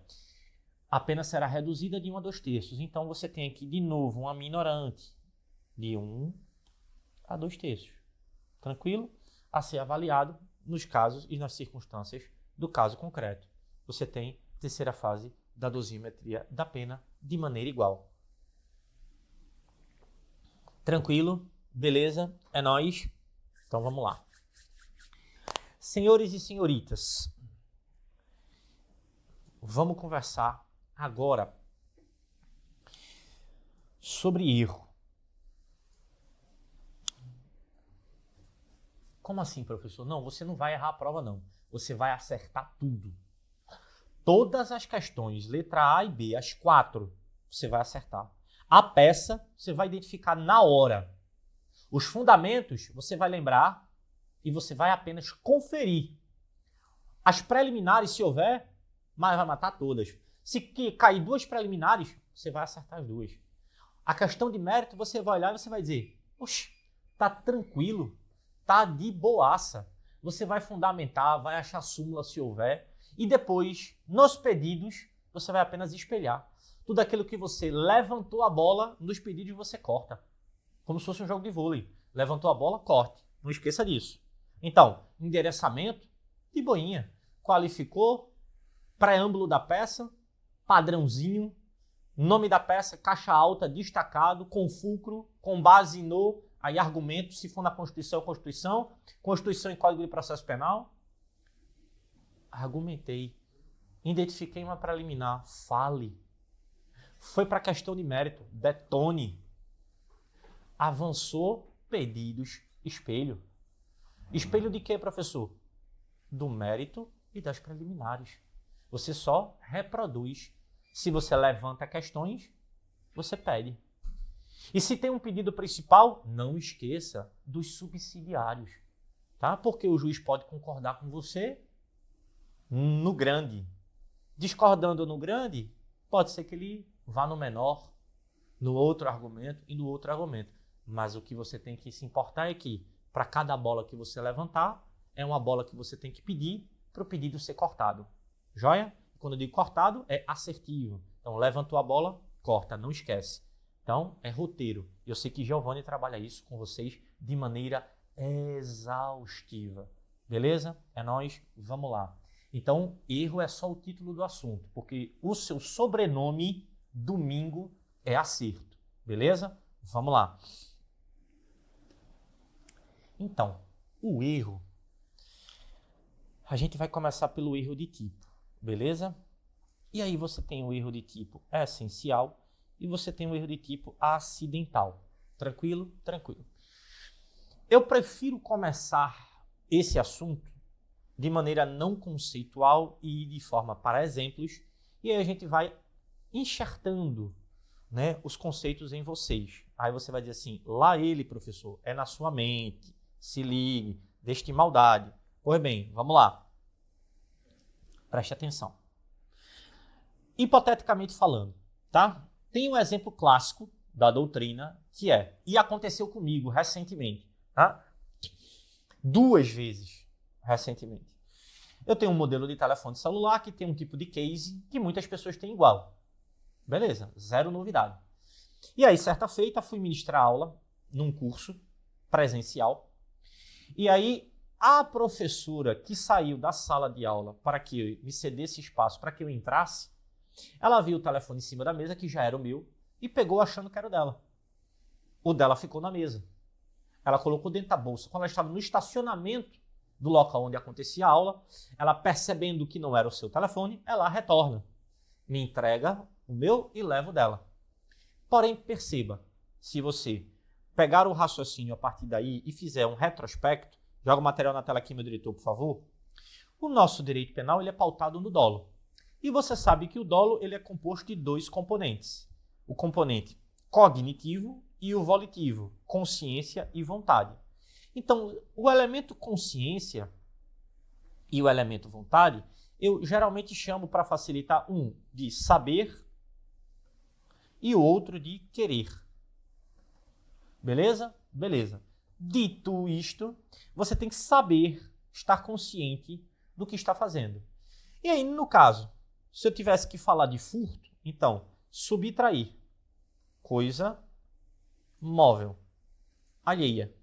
A pena será reduzida de 1 a 2 terços. Então você tem aqui de novo uma minorante de 1 a 2 terços. Tranquilo? A ser avaliado nos casos e nas circunstâncias do caso concreto. Você tem terceira fase da dosimetria da pena de maneira igual. Tranquilo? Beleza? É nóis? Então vamos lá. Senhores e senhoritas, vamos conversar agora sobre erro. Como assim, professor? Não, você não vai errar a prova, não. Você vai acertar tudo. Todas as questões, letra A e B, as 4, você vai acertar. A peça, você vai identificar na hora. Os fundamentos, você vai lembrar e você vai apenas conferir. As preliminares, se houver, mas vai matar todas. Se cair 2 preliminares, você vai acertar as 2. A questão de mérito, você vai olhar e você vai dizer, oxe, tá tranquilo, tá de boaça. Você vai fundamentar, vai achar súmula se houver. E depois, nos pedidos, você vai apenas espelhar. Tudo aquilo que você levantou a bola, nos pedidos você corta. Como se fosse um jogo de vôlei. Levantou a bola, corte. Não esqueça disso. Então, endereçamento, de boinha. Qualificou, preâmbulo da peça, padrãozinho, nome da peça, caixa alta, destacado, com fulcro, com base no, aí argumento, se for na Constituição, Constituição e Código de Processo Penal. Argumentei, identifiquei uma preliminar, fale. Foi para a questão de mérito, detone. Avançou, pedidos, espelho. Espelho de quê, professor? Do mérito e das preliminares. Você só reproduz. Se você levanta questões, você pede. E se tem um pedido principal, não esqueça dos subsidiários, tá? Porque o juiz pode concordar com você no grande. Discordando no grande, pode ser que ele vá no menor, no outro argumento e no outro argumento. Mas o que você tem que se importar é que, para cada bola que você levantar, é uma bola que você tem que pedir para o pedido ser cortado. Joia? Quando eu digo cortado, é assertivo. Então, levantou a bola, corta, não esquece. Então, é roteiro. Eu sei que Giovanni trabalha isso com vocês de maneira exaustiva. Beleza? É nóis? Vamos lá. Então, erro é só o título do assunto, porque o seu sobrenome, domingo, é acerto. Beleza? Vamos lá. Então, o erro, a gente vai começar pelo erro de tipo. Beleza? E aí você tem o erro de tipo essencial e você tem o erro de tipo acidental. Tranquilo? Tranquilo. Eu prefiro começar esse assunto de maneira não conceitual e de forma para exemplos, e aí a gente vai enxertando, né, os conceitos em vocês. Aí você vai dizer assim, lá ele, professor, é na sua mente, se ligue, deixe de maldade. Pois bem, vamos lá. Preste atenção. Hipoteticamente falando, tá? Tem um exemplo clássico da doutrina que é, e aconteceu comigo recentemente, tá? 2 vezes recentemente. Eu tenho um modelo de telefone celular que tem um tipo de case que muitas pessoas têm igual. Beleza, zero novidade. E aí, certa feita, fui ministrar aula num curso presencial. E aí, a professora que saiu da sala de aula para que eu me cedesse espaço para que eu entrasse, ela viu o telefone em cima da mesa, que já era o meu, e pegou achando que era o dela. O dela ficou na mesa. Ela colocou dentro da bolsa. Quando ela estava no estacionamento do local onde acontecia a aula, ela percebendo que não era o seu telefone, ela retorna. Me entrega o meu e leva o dela. Porém, perceba, se você pegar o raciocínio a partir daí e fizer um retrospecto, joga o material na tela aqui, meu diretor, por favor. O nosso direito penal ele é pautado no dolo. E você sabe que o dolo ele é composto de 2 componentes. O componente cognitivo e o volitivo, consciência e vontade. Então, o elemento consciência e o elemento vontade, eu geralmente chamo para facilitar um de saber e o outro de querer. Beleza? Beleza. Dito isto, você tem que saber, estar consciente do que está fazendo. E aí, no caso, se eu tivesse que falar de furto, então, subtrair, coisa móvel, alheia.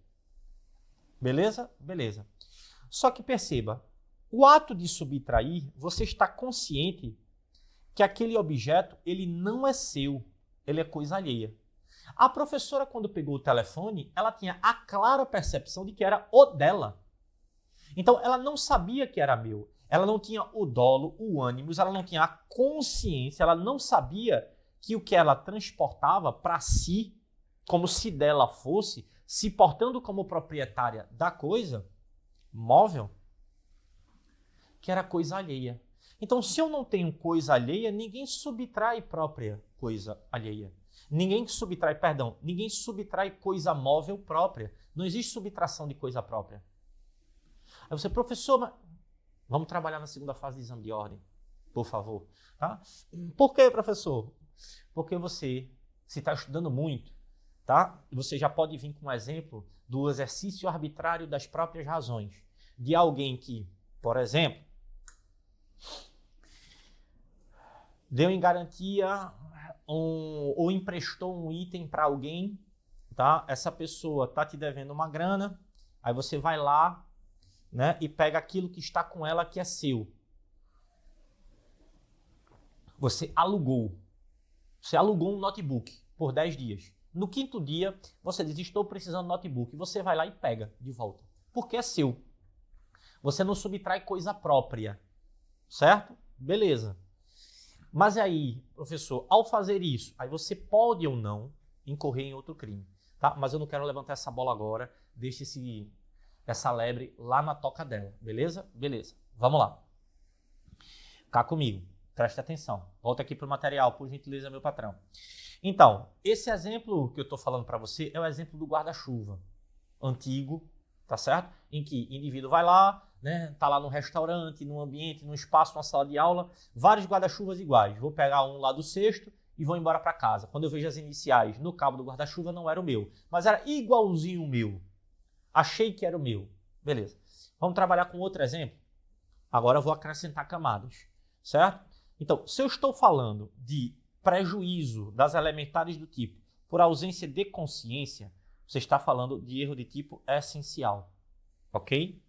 Beleza? Beleza. Só que perceba, o ato de subtrair, você está consciente que aquele objeto, ele não é seu, ele é coisa alheia. A professora, quando pegou o telefone, ela tinha a clara percepção de que era o dela. Então, ela não sabia que era meu. Ela não tinha o dolo, o ânimos, ela não tinha a consciência, ela não sabia que o que ela transportava para si, como se dela fosse, se portando como proprietária da coisa móvel, que era coisa alheia. Então, se eu não tenho coisa alheia, ninguém subtrai própria coisa alheia. Ninguém subtrai coisa móvel própria. Não existe subtração de coisa própria. Aí você, professor, mas vamos trabalhar na segunda fase de exame de ordem, por favor. Tá? Por quê, professor? Porque você, se está estudando muito, tá? Você já pode vir com um exemplo do exercício arbitrário das próprias razões. De alguém que, por exemplo, deu em garantia ou emprestou um item para alguém, tá? Essa pessoa está te devendo uma grana, aí você vai lá, né, e pega aquilo que está com ela que é seu. Você alugou um notebook por 10 dias. No 5º dia, você diz, estou precisando de notebook. Você vai lá e pega de volta, porque é seu. Você não subtrai coisa própria, certo? Beleza. Mas aí, professor, ao fazer isso, aí você pode ou não incorrer em outro crime, tá? Mas eu não quero levantar essa bola agora, deixe essa lebre lá na toca dela, beleza? Beleza, vamos lá. Cá comigo, preste atenção. Volta aqui para o material, por gentileza, meu patrão. Então, esse exemplo que eu estou falando para você é o exemplo do guarda-chuva antigo, tá certo? Em que o indivíduo vai lá, né, tá lá num restaurante, num ambiente, num espaço, numa sala de aula, vários guarda-chuvas iguais. Vou pegar um lá do cesto e vou embora para casa. Quando eu vejo as iniciais no cabo do guarda-chuva, não era o meu, mas era igualzinho o meu. Achei que era o meu. Beleza. Vamos trabalhar com outro exemplo? Agora eu vou acrescentar camadas, certo? Então, se eu estou falando de prejuízo das elementares do tipo por ausência de consciência, você está falando de erro de tipo essencial, ok?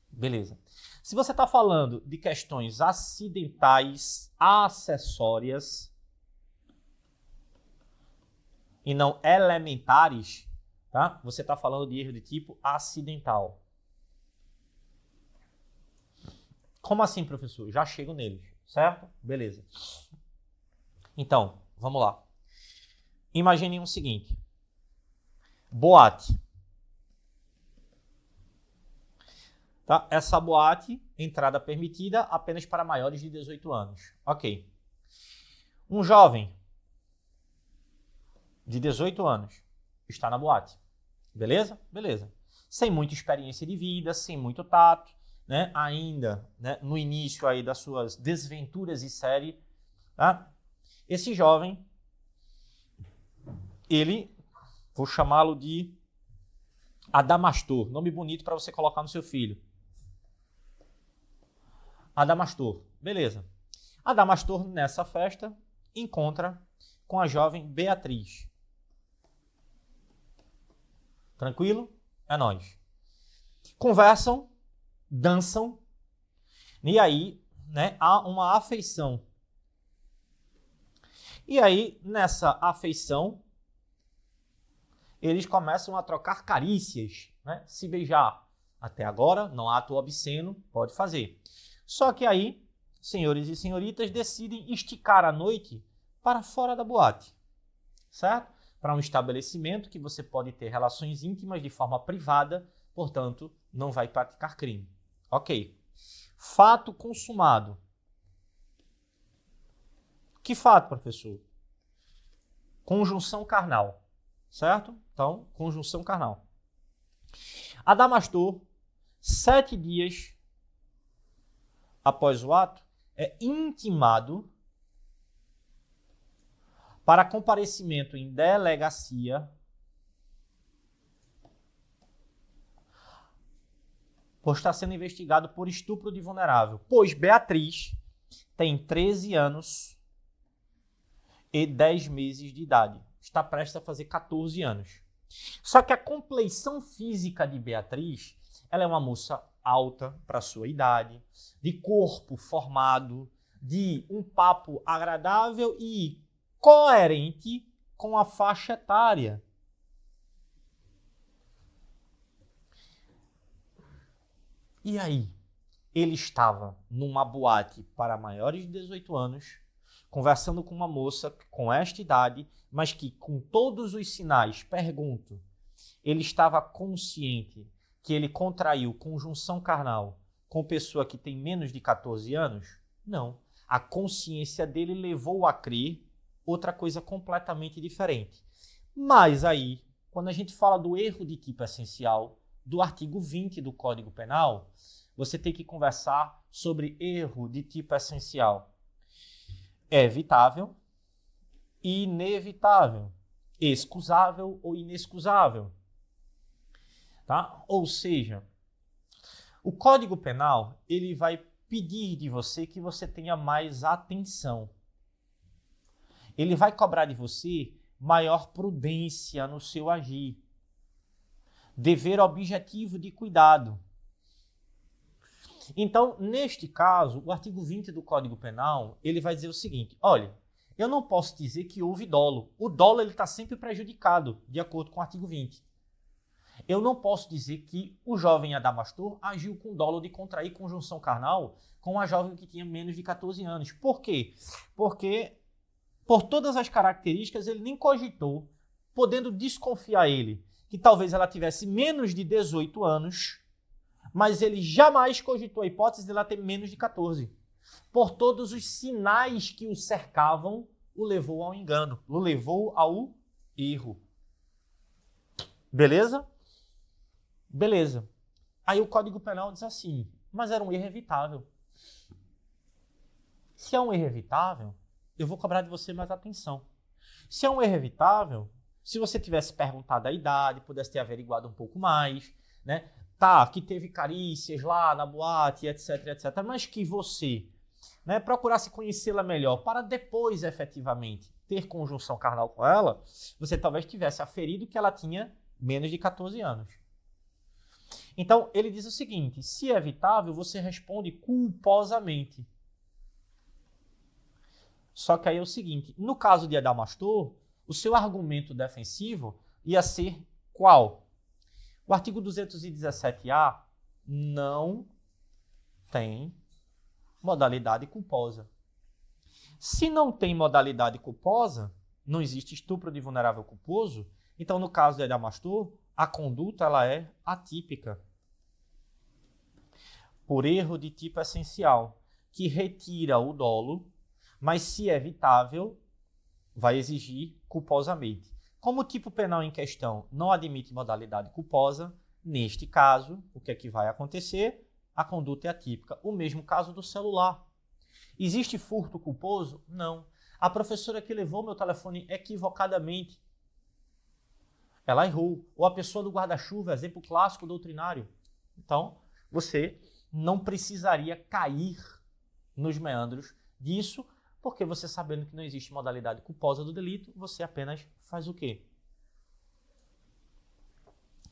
Beleza. Se você está falando de questões acidentais, acessórias e não elementares, tá? Você está falando de erro de tipo acidental. Como assim, professor? Já chego neles, certo? Beleza. Então, vamos lá. Imaginem o seguinte. Boate. Tá? Essa boate, entrada permitida apenas para maiores de 18 anos. Ok. Um jovem de 18 anos está na boate. Beleza? Beleza. Sem muita experiência de vida, sem muito tato, né? Ainda, né, no início aí das suas desventuras e série, tá? Esse jovem, ele, vou chamá-lo de Adamastor, nome bonito para você colocar no seu filho. Adamastor, beleza. Adamastor, nessa festa, encontra com a jovem Beatriz. Tranquilo? É nóis. Conversam, dançam, e aí, né, há uma afeição. E aí, nessa afeição, eles começam a trocar carícias, né, se beijar. Até agora, não há ato obsceno, pode fazer. Só que aí, senhores e senhoritas decidem esticar a noite para fora da boate, certo? Para um estabelecimento que você pode ter relações íntimas de forma privada, portanto, não vai praticar crime. Ok. Fato consumado. Que fato, professor? Conjunção carnal, certo? Então, conjunção carnal. Adamastor, 7 dias após o ato, é intimado para comparecimento em delegacia por estar sendo investigado por estupro de vulnerável, pois Beatriz tem 13 anos e 10 meses de idade. Está prestes a fazer 14 anos. Só que a compleição física de Beatriz, ela é uma moça alta para sua idade, de corpo formado, de um papo agradável e coerente com a faixa etária. E aí, ele estava numa boate para maiores de 18 anos, conversando com uma moça com esta idade, mas que com todos os sinais, pergunto, ele estava consciente que ele contraiu conjunção carnal com pessoa que tem menos de 14 anos? Não. A consciência dele levou a crer outra coisa completamente diferente. Mas aí, quando a gente fala do erro de tipo essencial, do artigo 20 do Código Penal, você tem que conversar sobre erro de tipo essencial. É evitável, inevitável, excusável ou inexcusável. Tá? Ou seja, o Código Penal ele vai pedir de você que você tenha mais atenção. Ele vai cobrar de você maior prudência no seu agir. Dever objetivo de cuidado. Então, neste caso, o artigo 20 do Código Penal, ele vai dizer o seguinte, olha, eu não posso dizer que houve dolo. O dolo está sempre prejudicado, de acordo com o artigo 20. Eu não posso dizer que o jovem Adamastor agiu com dolo de contrair conjunção carnal com a jovem que tinha menos de 14 anos. Por quê? Porque, por todas as características, ele nem cogitou, podendo desconfiar ele, que talvez ela tivesse menos de 18 anos, mas ele jamais cogitou a hipótese de ela ter menos de 14. Por todos os sinais que o cercavam, o levou ao engano, o levou ao erro. Beleza? Beleza. Aí o Código Penal diz assim, mas era um erro evitável. Se é um erro evitável, eu vou cobrar de você mais atenção. Se é um erro evitável, se você tivesse perguntado a idade, pudesse ter averiguado um pouco mais, né? Tá, que teve carícias lá na boate, etc, etc, mas que você, né, procurasse conhecê-la melhor para depois, efetivamente, ter conjunção carnal com ela, você talvez tivesse aferido que ela tinha menos de 14 anos. Então, ele diz o seguinte, se é evitável, você responde culposamente. Só que aí é o seguinte, no caso de Adamastor, o seu argumento defensivo ia ser qual? O artigo 217-A não tem modalidade culposa. Se não tem modalidade culposa, não existe estupro de vulnerável culposo, então no caso de Adamastor, a conduta ela é atípica. Por erro de tipo essencial, que retira o dolo, mas se evitável, vai exigir culposamente. Como o tipo penal em questão não admite modalidade culposa, neste caso, o que é que vai acontecer? A conduta é atípica. O mesmo caso do celular. Existe furto culposo? Não. A professora que levou meu telefone equivocadamente, ela errou. Ou a pessoa do guarda-chuva, exemplo clássico doutrinário. Então, você não precisaria cair nos meandros disso, porque você sabendo que não existe modalidade culposa do delito, você apenas faz o quê?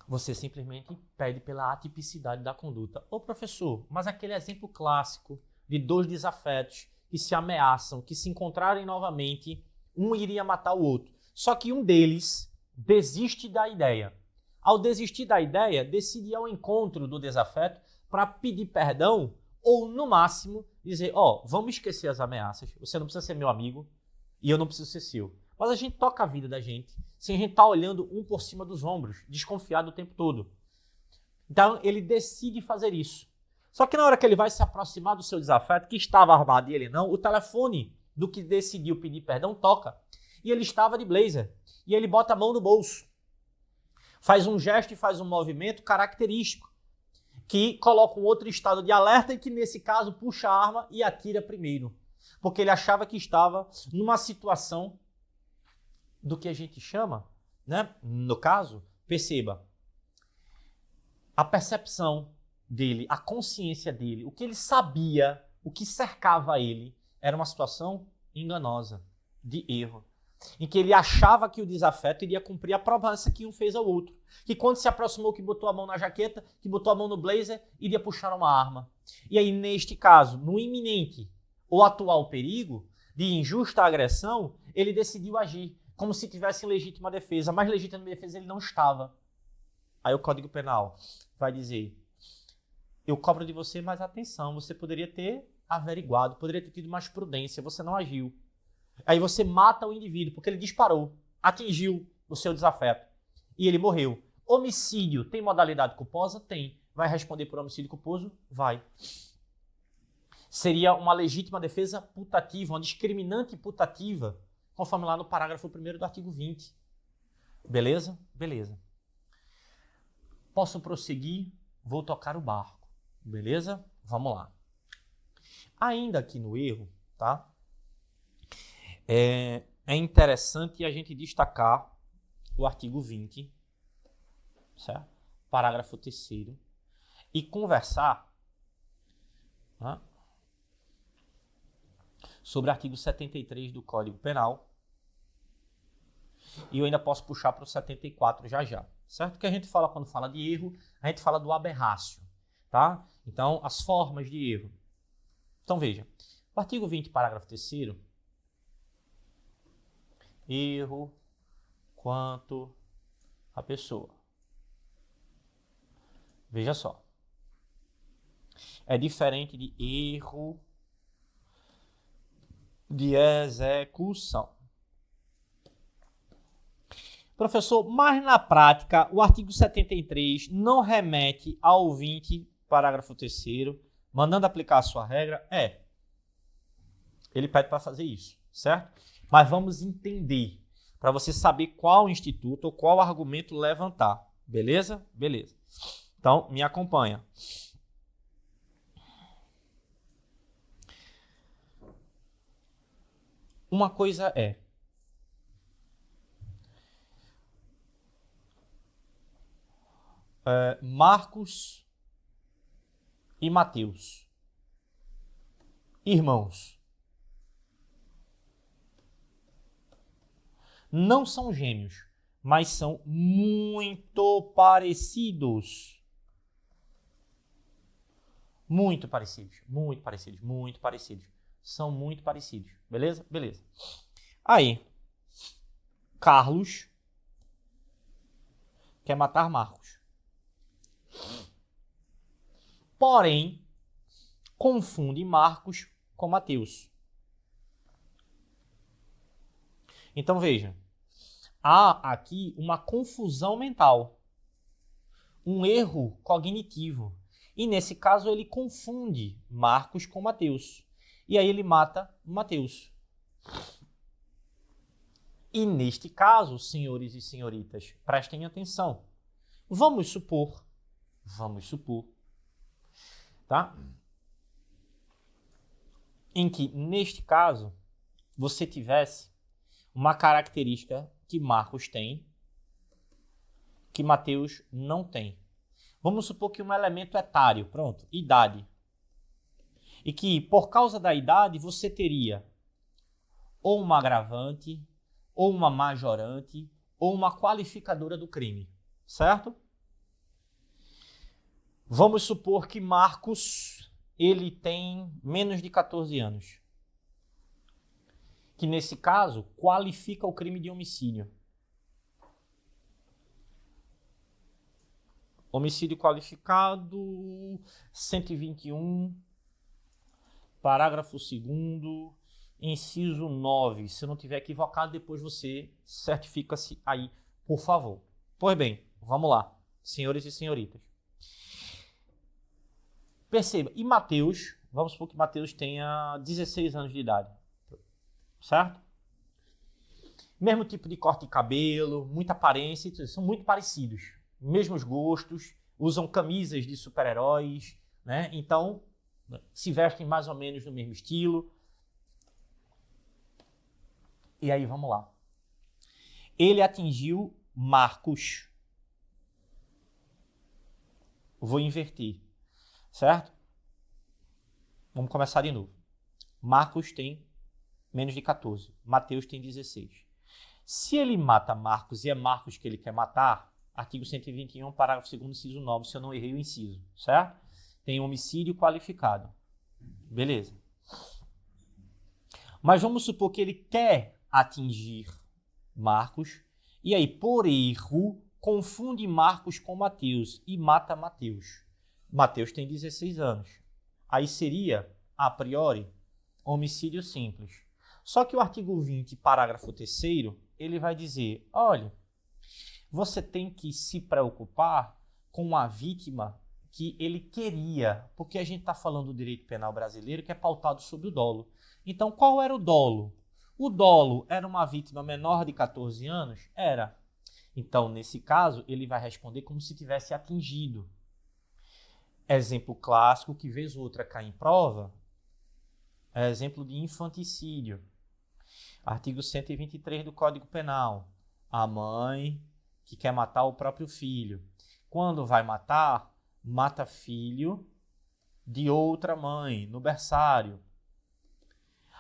Você simplesmente pede pela atipicidade da conduta. Ô professor, mas aquele exemplo clássico de dois desafetos que se ameaçam, que se encontrarem novamente, um iria matar o outro. Só que um deles desiste da ideia. Ao desistir da ideia, decide ir ao encontro do desafeto para pedir perdão ou, no máximo, dizer, vamos esquecer as ameaças, você não precisa ser meu amigo e eu não preciso ser seu. Mas a gente toca a vida da gente sem a gente estar olhando um por cima dos ombros, desconfiado o tempo todo. Então, ele decide fazer isso. Só que na hora que ele vai se aproximar do seu desafeto, que estava armado e ele não, o telefone do que decidiu pedir perdão toca. E ele estava de blazer. E ele bota a mão no bolso. Faz um gesto e faz um movimento característico, que coloca um outro estado de alerta e que, nesse caso, puxa a arma e atira primeiro. Porque ele achava que estava numa situação do que a gente chama, né? No caso, perceba, a percepção dele, a consciência dele, o que ele sabia, o que cercava ele, era uma situação enganosa, de erro, em que ele achava que o desafeto iria cumprir a promessa que um fez ao outro, que quando se aproximou, que botou a mão na jaqueta, que botou a mão no blazer, iria puxar uma arma. E aí, neste caso, no iminente ou atual perigo de injusta agressão, ele decidiu agir como se tivesse legítima defesa, mas legítima defesa ele não estava. Aí o Código Penal vai dizer, eu cobro de você mais atenção, você poderia ter averiguado, poderia ter tido mais prudência, você não agiu. Aí você mata o indivíduo, porque ele disparou, atingiu o seu desafeto e ele morreu. Homicídio tem modalidade culposa? Tem. Vai responder por homicídio culposo? Vai. Seria uma legítima defesa putativa, uma discriminante putativa, conforme lá no parágrafo 1º do artigo 20. Beleza? Beleza. Posso prosseguir? Vou tocar o barco. Beleza? Vamos lá. Ainda aqui no erro, tá? É interessante a gente destacar o artigo 20, certo? Parágrafo 3º, e conversar, né, sobre o artigo 73 do Código Penal. E eu ainda posso puxar para o 74 já. Certo? Que a gente fala quando fala de erro, a gente fala do aberrácio, tá? Então, as formas de erro. Então, veja. O artigo 20, parágrafo 3º, erro quanto à pessoa. Veja só. É diferente de erro de execução. Professor, mas na prática, o artigo 73 não remete ao 20, parágrafo 3º, mandando aplicar a sua regra? Ele pede para fazer isso, certo? Mas vamos entender, para você saber qual instituto ou qual argumento levantar. Beleza? Beleza. Então, me acompanha. Uma coisa é Marcos e Mateus, irmãos. Não são gêmeos, mas são muito parecidos. Muito parecidos, muito parecidos, muito parecidos. São muito parecidos. Beleza? Beleza. Aí, Carlos quer matar Marcos. Porém, confunde Marcos com Mateus. Então veja, há aqui uma confusão mental, um erro cognitivo. E nesse caso ele confunde Marcos com Mateus. E aí ele mata Mateus. E neste caso, senhores e senhoritas, prestem atenção. Vamos supor, tá? Em que neste caso você tivesse uma característica que Marcos tem, que Mateus não tem. Vamos supor que um elemento etário, pronto, idade. E que por causa da idade você teria ou uma agravante, ou uma majorante, ou uma qualificadora do crime, certo? Vamos supor que Marcos, ele tem menos de 14 anos. Que nesse caso qualifica o crime de homicídio. Homicídio qualificado, 121, parágrafo 2º, inciso 9. Se eu não estiver equivocado, depois você certifica-se aí, por favor. Pois bem, vamos lá, senhores e senhoritas. Perceba, e Mateus, vamos supor que Mateus tenha 16 anos de idade, certo? Mesmo tipo de corte de cabelo, muita aparência, são muito parecidos. Mesmos gostos, usam camisas de super-heróis, né? Então, se vestem mais ou menos no mesmo estilo. E aí, vamos lá. Ele atingiu Marcos. Vou inverter, certo? Vamos começar de novo. Marcos tem menos de 14. Mateus tem 16. Se ele mata Marcos e é Marcos que ele quer matar, artigo 121, parágrafo 2º, inciso 9, se eu não errei o inciso, certo? Tem homicídio qualificado. Beleza. Mas vamos supor que ele quer atingir Marcos e aí, por erro, confunde Marcos com Mateus e mata Mateus. Mateus tem 16 anos. Aí seria, a priori, homicídio simples. Só que o artigo 20, parágrafo 3º, ele vai dizer, olha, você tem que se preocupar com a vítima que ele queria, porque a gente está falando do direito penal brasileiro que é pautado sobre o dolo. Então, qual era o dolo? O dolo era uma vítima menor de 14 anos? Era. Então, nesse caso, ele vai responder como se tivesse atingido. Exemplo clássico que vez ou outra cai em prova é exemplo de infanticídio. Artigo 123 do Código Penal. A mãe que quer matar o próprio filho. Quando vai matar, mata filho de outra mãe, no berçário.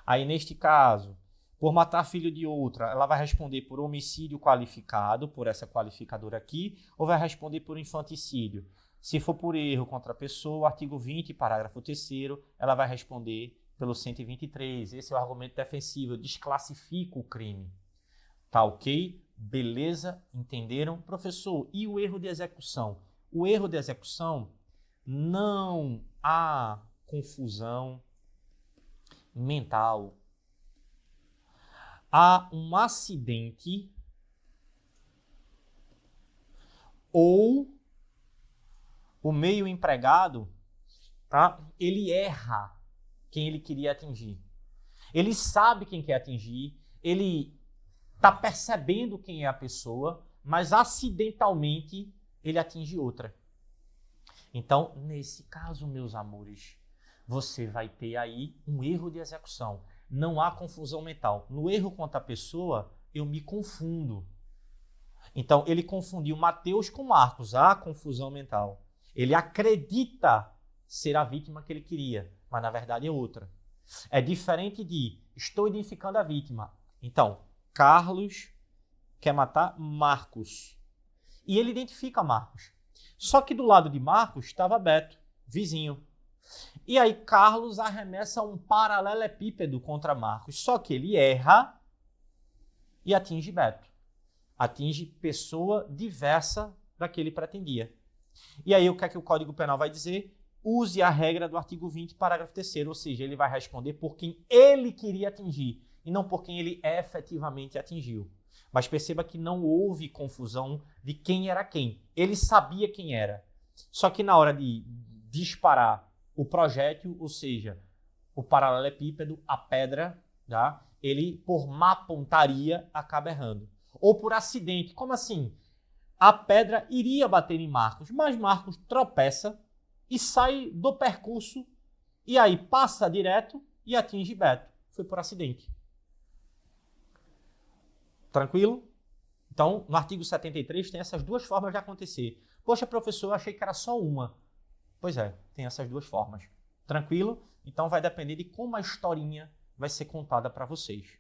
Aí, neste caso, por matar filho de outra, ela vai responder por homicídio qualificado, por essa qualificadora aqui, ou vai responder por infanticídio. Se for por erro contra a pessoa, artigo 20, parágrafo 3º, ela vai responder pelo 123. Esse é o argumento defensivo, eu desclassifico o crime. Tá ok? Beleza? Entenderam? Professor, e o erro de execução? O erro de execução, não há confusão mental. Há um acidente ou o meio empregado, tá? Ele erra quem ele queria atingir. Ele sabe quem quer atingir, ele está percebendo quem é a pessoa, mas acidentalmente ele atinge outra. Então, nesse caso, meus amores, você vai ter aí um erro de execução. Não há confusão mental. No erro contra a pessoa, eu me confundo. Então, ele confundiu Mateus com Marcos. Há confusão mental. Ele acredita ser a vítima que ele queria, mas na verdade é outra. É diferente de estou identificando a vítima. Então, Carlos quer matar Marcos. E ele identifica Marcos. Só que do lado de Marcos estava Beto, vizinho. E aí Carlos arremessa um paralelepípedo contra Marcos. Só que ele erra e atinge Beto. Atinge pessoa diversa da que ele pretendia. E aí o que é que o Código Penal vai dizer? use a regra do artigo 20, parágrafo 3º, ou seja, ele vai responder por quem ele queria atingir e não por quem ele efetivamente atingiu. Mas perceba que não houve confusão de quem era quem. Ele sabia quem era. Só que na hora de disparar o projétil, ou seja, o paralelepípedo, a pedra, tá? Ele, por má pontaria, acaba errando. Ou por acidente. Como assim? A pedra iria bater em Marcos, mas Marcos tropeça e sai do percurso e aí passa direto e atinge Beto. Foi por acidente. Tranquilo? Então, no artigo 73 tem essas duas formas de acontecer. Poxa, professor, eu achei que era só uma. Pois é, tem essas duas formas. Tranquilo? Então vai depender de como a historinha vai ser contada para vocês.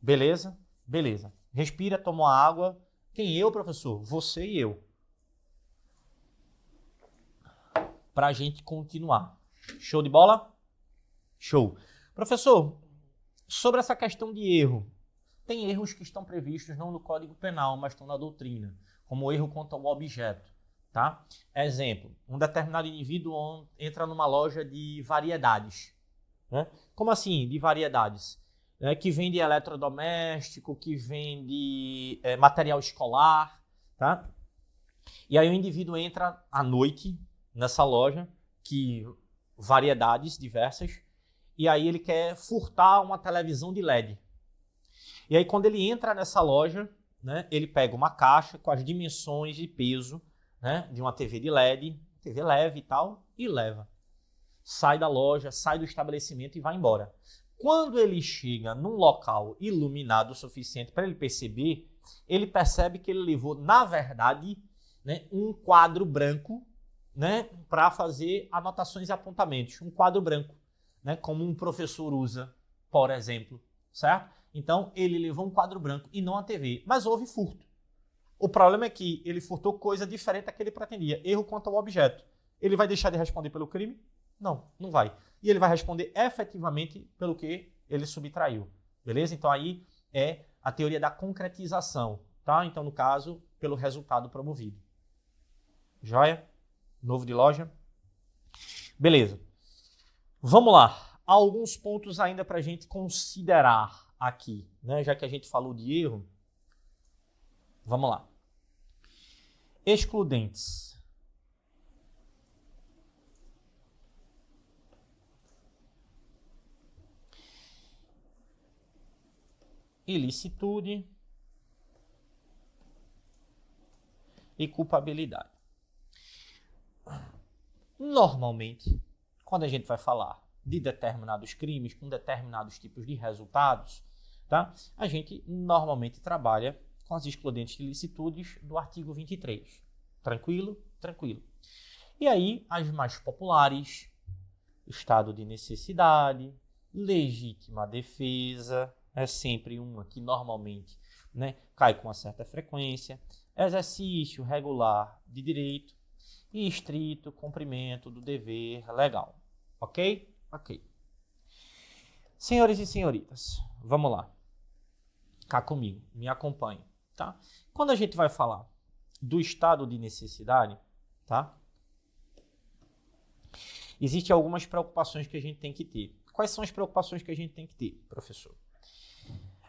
Beleza? Beleza. Respira, toma uma água. Quem? Eu, professor? Você e eu. Para a gente continuar. Show de bola? Show. Professor, sobre essa questão de erro, tem erros que estão previstos não no Código Penal, mas estão na doutrina, como o erro quanto ao objeto. Tá? Exemplo, um determinado indivíduo entra numa loja de variedades. Né? Como assim, de variedades? Que vende eletrodoméstico, que vende material escolar. Tá? E aí o indivíduo entra à noite nessa loja, variedades diversas, e aí ele quer furtar uma televisão de LED. E aí quando ele entra nessa loja, né, ele pega uma caixa com as dimensões e peso, né, de uma TV de LED, TV leve e tal, e leva. Sai da loja, sai do estabelecimento e vai embora. Quando ele chega num local iluminado o suficiente para ele perceber, ele percebe que ele levou, na verdade, né, um quadro branco, né, para fazer anotações e apontamentos. Um quadro branco, né, como um professor usa, por exemplo, certo? Então, ele levou um quadro branco e não a TV, mas houve furto. O problema é que ele furtou coisa diferente da que ele pretendia. Erro quanto ao objeto. Ele vai deixar de responder pelo crime? Não, não vai. E ele vai responder efetivamente pelo que ele subtraiu. Beleza? Então, aí é a teoria da concretização. Tá? Então, no caso, pelo resultado promovido. Joia? Novo de loja? Beleza. Vamos lá. Alguns pontos ainda para a gente considerar aqui, né? Já que a gente falou de erro, vamos lá. Excludentes. Ilicitude e culpabilidade. Normalmente, quando a gente vai falar de determinados crimes com determinados tipos de resultados, tá? A gente normalmente trabalha com as excludentes de ilicitudes do artigo 23. Tranquilo? Tranquilo. E aí, as mais populares, estado de necessidade, legítima defesa, é sempre uma que normalmente, né, cai com uma certa frequência, exercício regular de direito e estrito cumprimento do dever legal. Ok? Ok. Senhores e senhoritas, vamos lá. Cá comigo, me acompanhe, tá? Quando a gente vai falar do estado de necessidade, tá? Existem algumas preocupações que a gente tem que ter. Quais são as preocupações que a gente tem que ter, professor?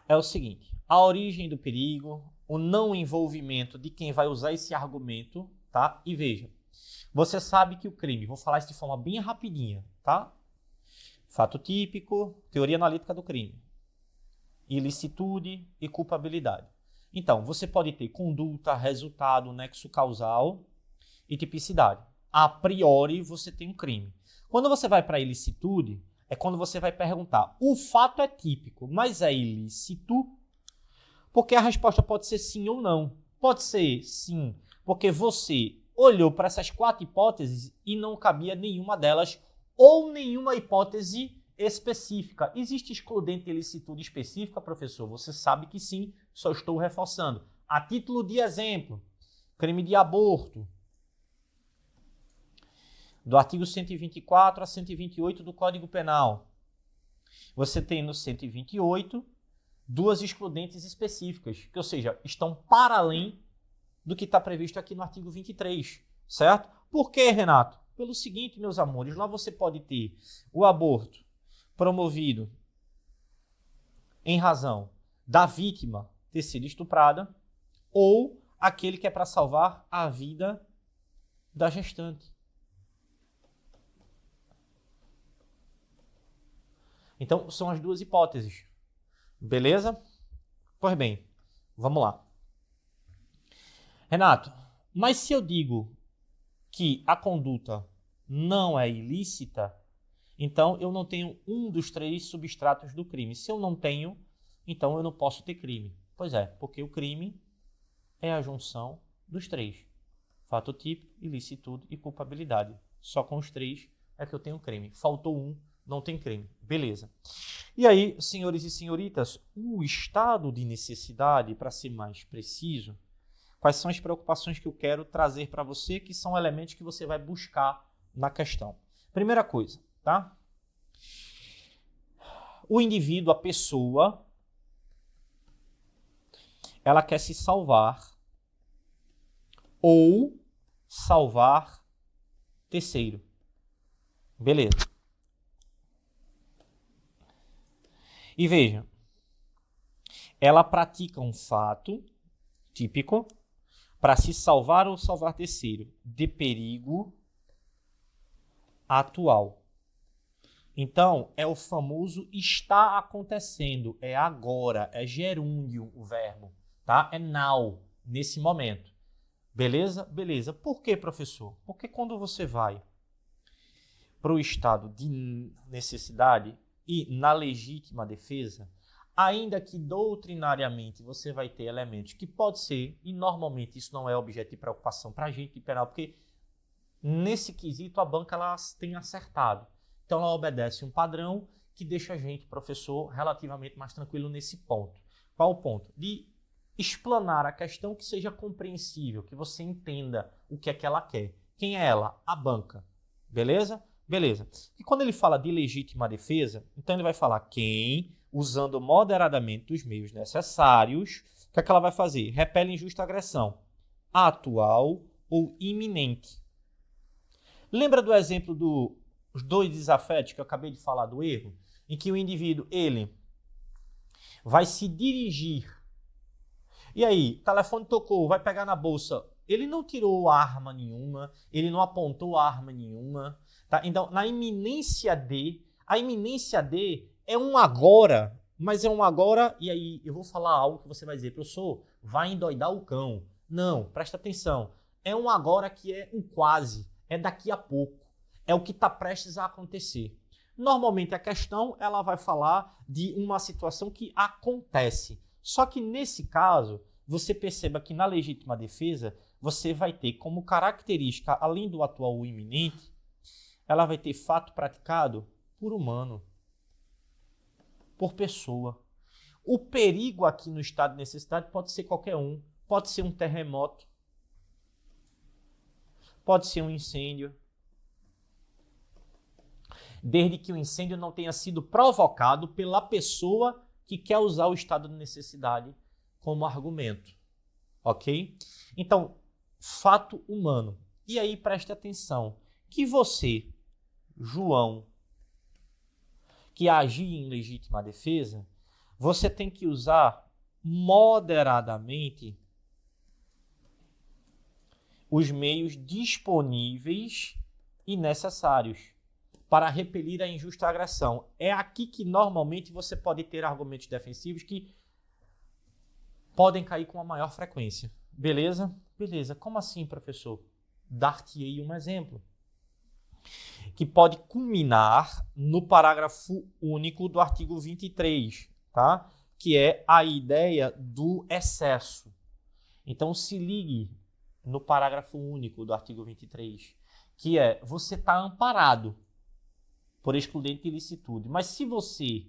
É o seguinte, a origem do perigo, o não envolvimento de quem vai usar esse argumento, tá? E veja, você sabe que o crime, vou falar isso de forma bem rapidinha, tá? Fato típico, teoria analítica do crime, ilicitude e culpabilidade. Então, você pode ter conduta, resultado, nexo causal e tipicidade. A priori, você tem um crime. Quando você vai para a ilicitude, é quando você vai perguntar, o fato é típico, mas é ilícito? Porque a resposta pode ser sim ou não. Pode ser sim, porque você olhou para essas 4 hipóteses e não cabia nenhuma delas ou nenhuma hipótese específica. Existe excludente de ilicitude específica, professor? Você sabe que sim, só estou reforçando. A título de exemplo, crime de aborto, do artigo 124 a 128 do Código Penal. Você tem no 128 2 excludentes específicas, que, ou seja, estão para além do que está previsto aqui no artigo 23, certo? Por quê, Renato? pelo seguinte, meus amores, lá você pode ter o aborto promovido em razão da vítima ter sido estuprada ou aquele que é para salvar a vida da gestante. Então, são as duas hipóteses. Beleza? Pois bem, vamos lá. Renato, mas se eu digo que a conduta não é ilícita, então eu não tenho um dos 3 substratos do crime. Se eu não tenho, então eu não posso ter crime. Pois é, porque o crime é a junção dos 3. Fato típico, ilicitude e culpabilidade. Só com os 3 é que eu tenho crime. Faltou um, não tem crime. Beleza. E aí, senhores e senhoritas, o estado de necessidade, para ser mais preciso, quais são as preocupações que eu quero trazer para você, que são elementos que você vai buscar na questão. Primeira coisa, tá? O indivíduo, a pessoa, ela quer se salvar ou salvar terceiro. Beleza. E veja, ela pratica um fato típico para se salvar ou salvar terceiro de perigo atual. Então, é o famoso está acontecendo, é agora, é gerúndio o verbo, tá? É now, nesse momento. Beleza? Beleza. Por que, professor? Porque quando você vai para o estado de necessidade e na legítima defesa, ainda que doutrinariamente você vai ter elementos que pode ser, e normalmente isso não é objeto de preocupação para a gente de penal, porque nesse quesito a banca ela tem acertado. Então ela obedece um padrão que deixa a gente, professor, relativamente mais tranquilo nesse ponto. Qual o ponto? De explanar a questão que seja compreensível, que você entenda o que é que ela quer. Quem é ela? A banca. Beleza? Beleza. E quando ele fala de legítima defesa, então ele vai falar quem, usando moderadamente os meios necessários, o que é que ela vai fazer? Repele injusta agressão atual ou iminente. Lembra do exemplo dos 2 desafetos que eu acabei de falar do erro? Em que o indivíduo, ele vai se dirigir. E aí, o telefone tocou, vai pegar na bolsa. Ele não tirou arma nenhuma, ele não apontou arma nenhuma. Tá? Então, na iminência de, a iminência de é um agora, mas é um agora, e aí eu vou falar algo que você vai dizer, professor, vai endoidar o cão. Não, presta atenção. É um agora que é um quase, é daqui a pouco. É o que está prestes a acontecer. Normalmente a questão ela vai falar de uma situação que acontece. Só que nesse caso, você perceba que na legítima defesa, você vai ter como característica, além do atual ou iminente, ela vai ter fato praticado por humano, por pessoa. O perigo aqui no estado de necessidade pode ser qualquer um. Pode ser um terremoto, pode ser um incêndio, desde que o incêndio não tenha sido provocado pela pessoa que quer usar o estado de necessidade como argumento. Ok? Então, fato humano. E aí, preste atenção, que você, João, que agir em legítima defesa, você tem que usar moderadamente os meios disponíveis e necessários para repelir a injusta agressão. É aqui que normalmente você pode ter argumentos defensivos que podem cair com a maior frequência. Beleza? Beleza. Como assim, professor? Dar-te-ei um exemplo que pode culminar no parágrafo único do artigo 23, tá? Que é a ideia do excesso. Então, se ligue no parágrafo único do artigo 23, que é, você está amparado por excludente de ilicitude, mas se você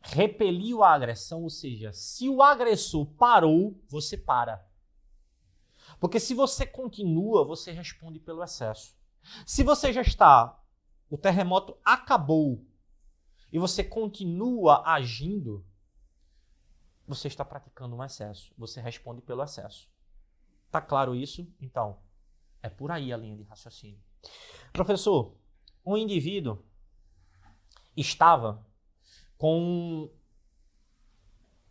repeliu a agressão, ou seja, se o agressor parou, você para. Porque se você continua, você responde pelo excesso. Se você já está, o terremoto acabou e você continua agindo, você está praticando um excesso. Você responde pelo excesso. Tá claro isso? Então, é por aí a linha de raciocínio. Professor, um indivíduo estava com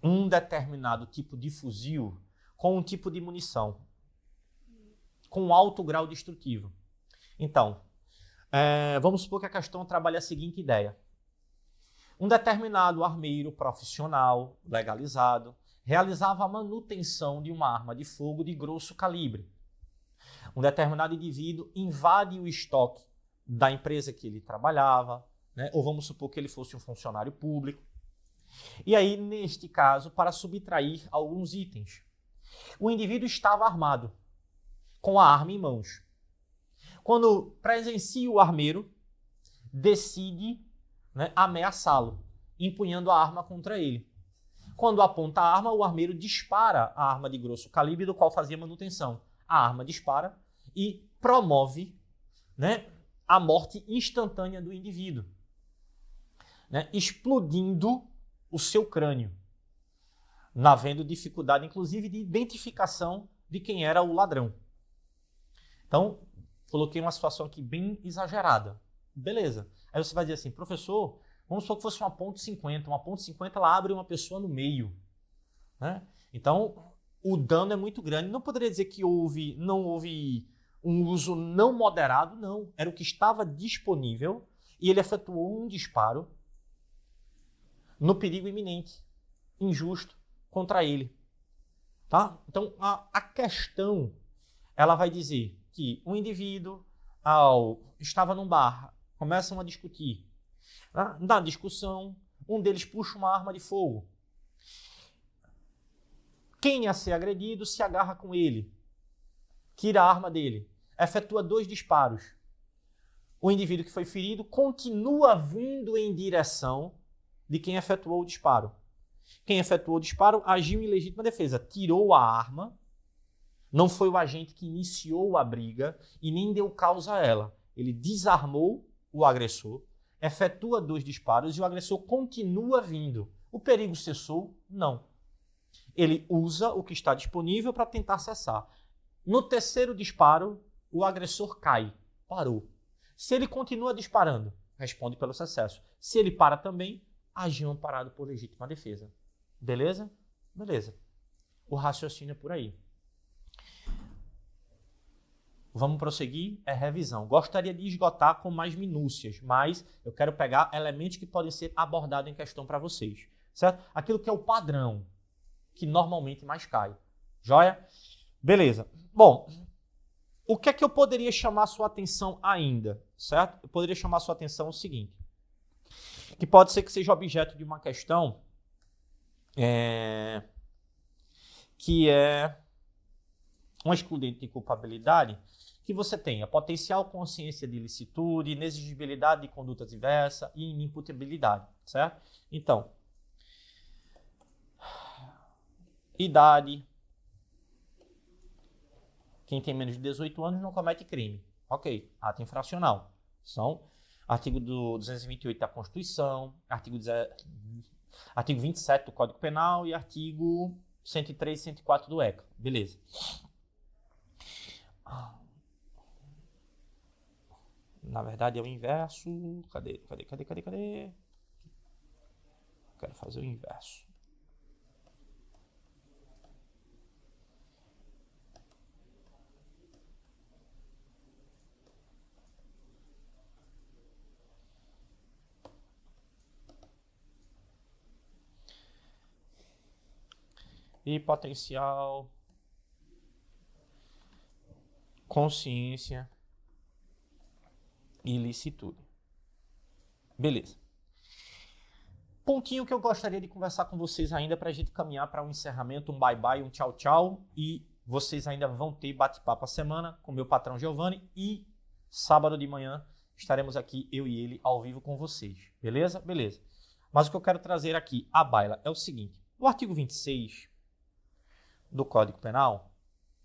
um determinado tipo de fuzil, com um tipo de munição, com alto grau destrutivo. Então, vamos supor que a questão trabalha a seguinte ideia. Um determinado armeiro profissional, legalizado, realizava a manutenção de uma arma de fogo de grosso calibre. Um determinado indivíduo invade o estoque da empresa que ele trabalhava, né? Ou vamos supor que ele fosse um funcionário público. E aí, neste caso, para subtrair alguns itens. O indivíduo estava armado, com a arma em mãos. Quando presencia o armeiro, decide, né, ameaçá-lo, empunhando a arma contra ele. Quando aponta a arma, o armeiro dispara a arma de grosso calibre, do qual fazia manutenção. A arma dispara e promove, né, a morte instantânea do indivíduo, né, explodindo o seu crânio, havendo dificuldade, inclusive, de identificação de quem era o ladrão. Então, coloquei uma situação aqui bem exagerada. Beleza. Aí você vai dizer assim, professor, vamos supor que fosse uma ponto .50. Uma ponto .50 ela abre uma pessoa no meio, né? Então, o dano é muito grande. Não poderia dizer que não houve um uso não moderado, não. Era o que estava disponível e ele efetuou um disparo no perigo iminente, injusto, contra ele. Tá? Então, a questão, ela vai dizer que um indivíduo, estava num bar, começam a discutir. Na discussão, um deles puxa uma arma de fogo. Quem a ser agredido se agarra com ele, tira a arma dele, efetua 2 disparos. O indivíduo que foi ferido continua vindo em direção de quem efetuou o disparo. Quem efetuou o disparo agiu em legítima defesa, tirou a arma, não foi o agente que iniciou a briga e nem deu causa a ela. Ele desarmou o agressor, efetua 2 disparos e o agressor continua vindo. O perigo cessou? Não. Ele usa o que está disponível para tentar cessar. No terceiro disparo, o agressor cai. Parou. Se ele continua disparando, responde pelo sucesso. Se ele para também, agiu amparado por legítima defesa. Beleza? Beleza. O raciocínio é por aí. Vamos prosseguir, revisão. Gostaria de esgotar com mais minúcias, mas eu quero pegar elementos que podem ser abordados em questão para vocês. Certo? Aquilo que é o padrão, que normalmente mais cai. Joia? Beleza. Bom, o que é que eu poderia chamar a sua atenção ainda? Certo? Eu poderia chamar a sua atenção o seguinte, que pode ser que seja objeto de uma questão que é uma excludente de culpabilidade, que você tenha potencial consciência de ilicitude, inexigibilidade de conduta diversa e inimputabilidade, certo? Então, idade. Quem tem menos de 18 anos não comete crime. Ok, ato infracional. São artigo 228 da Constituição, artigo 27 do Código Penal e artigo 103 e 104 do ECA. Beleza. Na verdade é o inverso. Cadê? Quero fazer o inverso. E potencial, consciência e ilicitude. Beleza. Pontinho que eu gostaria de conversar com vocês ainda para a gente caminhar para um encerramento, um bye-bye, um tchau-tchau. E vocês ainda vão ter bate-papo a semana com meu patrão Giovanni. E sábado de manhã estaremos aqui, eu e ele, ao vivo com vocês. Beleza? Beleza. Mas o que eu quero trazer aqui à baila é o seguinte. O artigo 26... do Código Penal,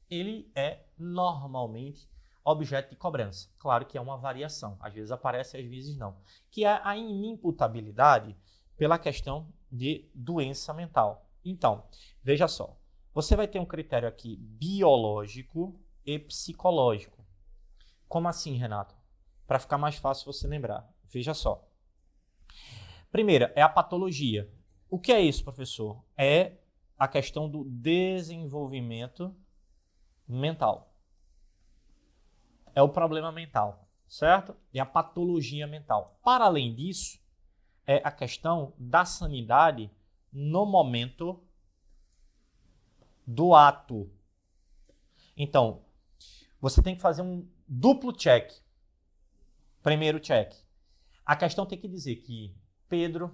ele é normalmente objeto de cobrança. Claro que é uma variação, às vezes aparece, às vezes não. Que é a inimputabilidade pela questão de doença mental. Então, veja só, você vai ter um critério aqui biológico e psicológico. Como assim, Renato? para ficar mais fácil você lembrar. Veja só. Primeira é a patologia. O que é isso, professor? É a questão do desenvolvimento mental. É o problema mental, certo? É a patologia mental. Para além disso, é a questão da sanidade no momento do ato. Então, você tem que fazer um duplo check. Primeiro check. A questão tem que dizer que Pedro,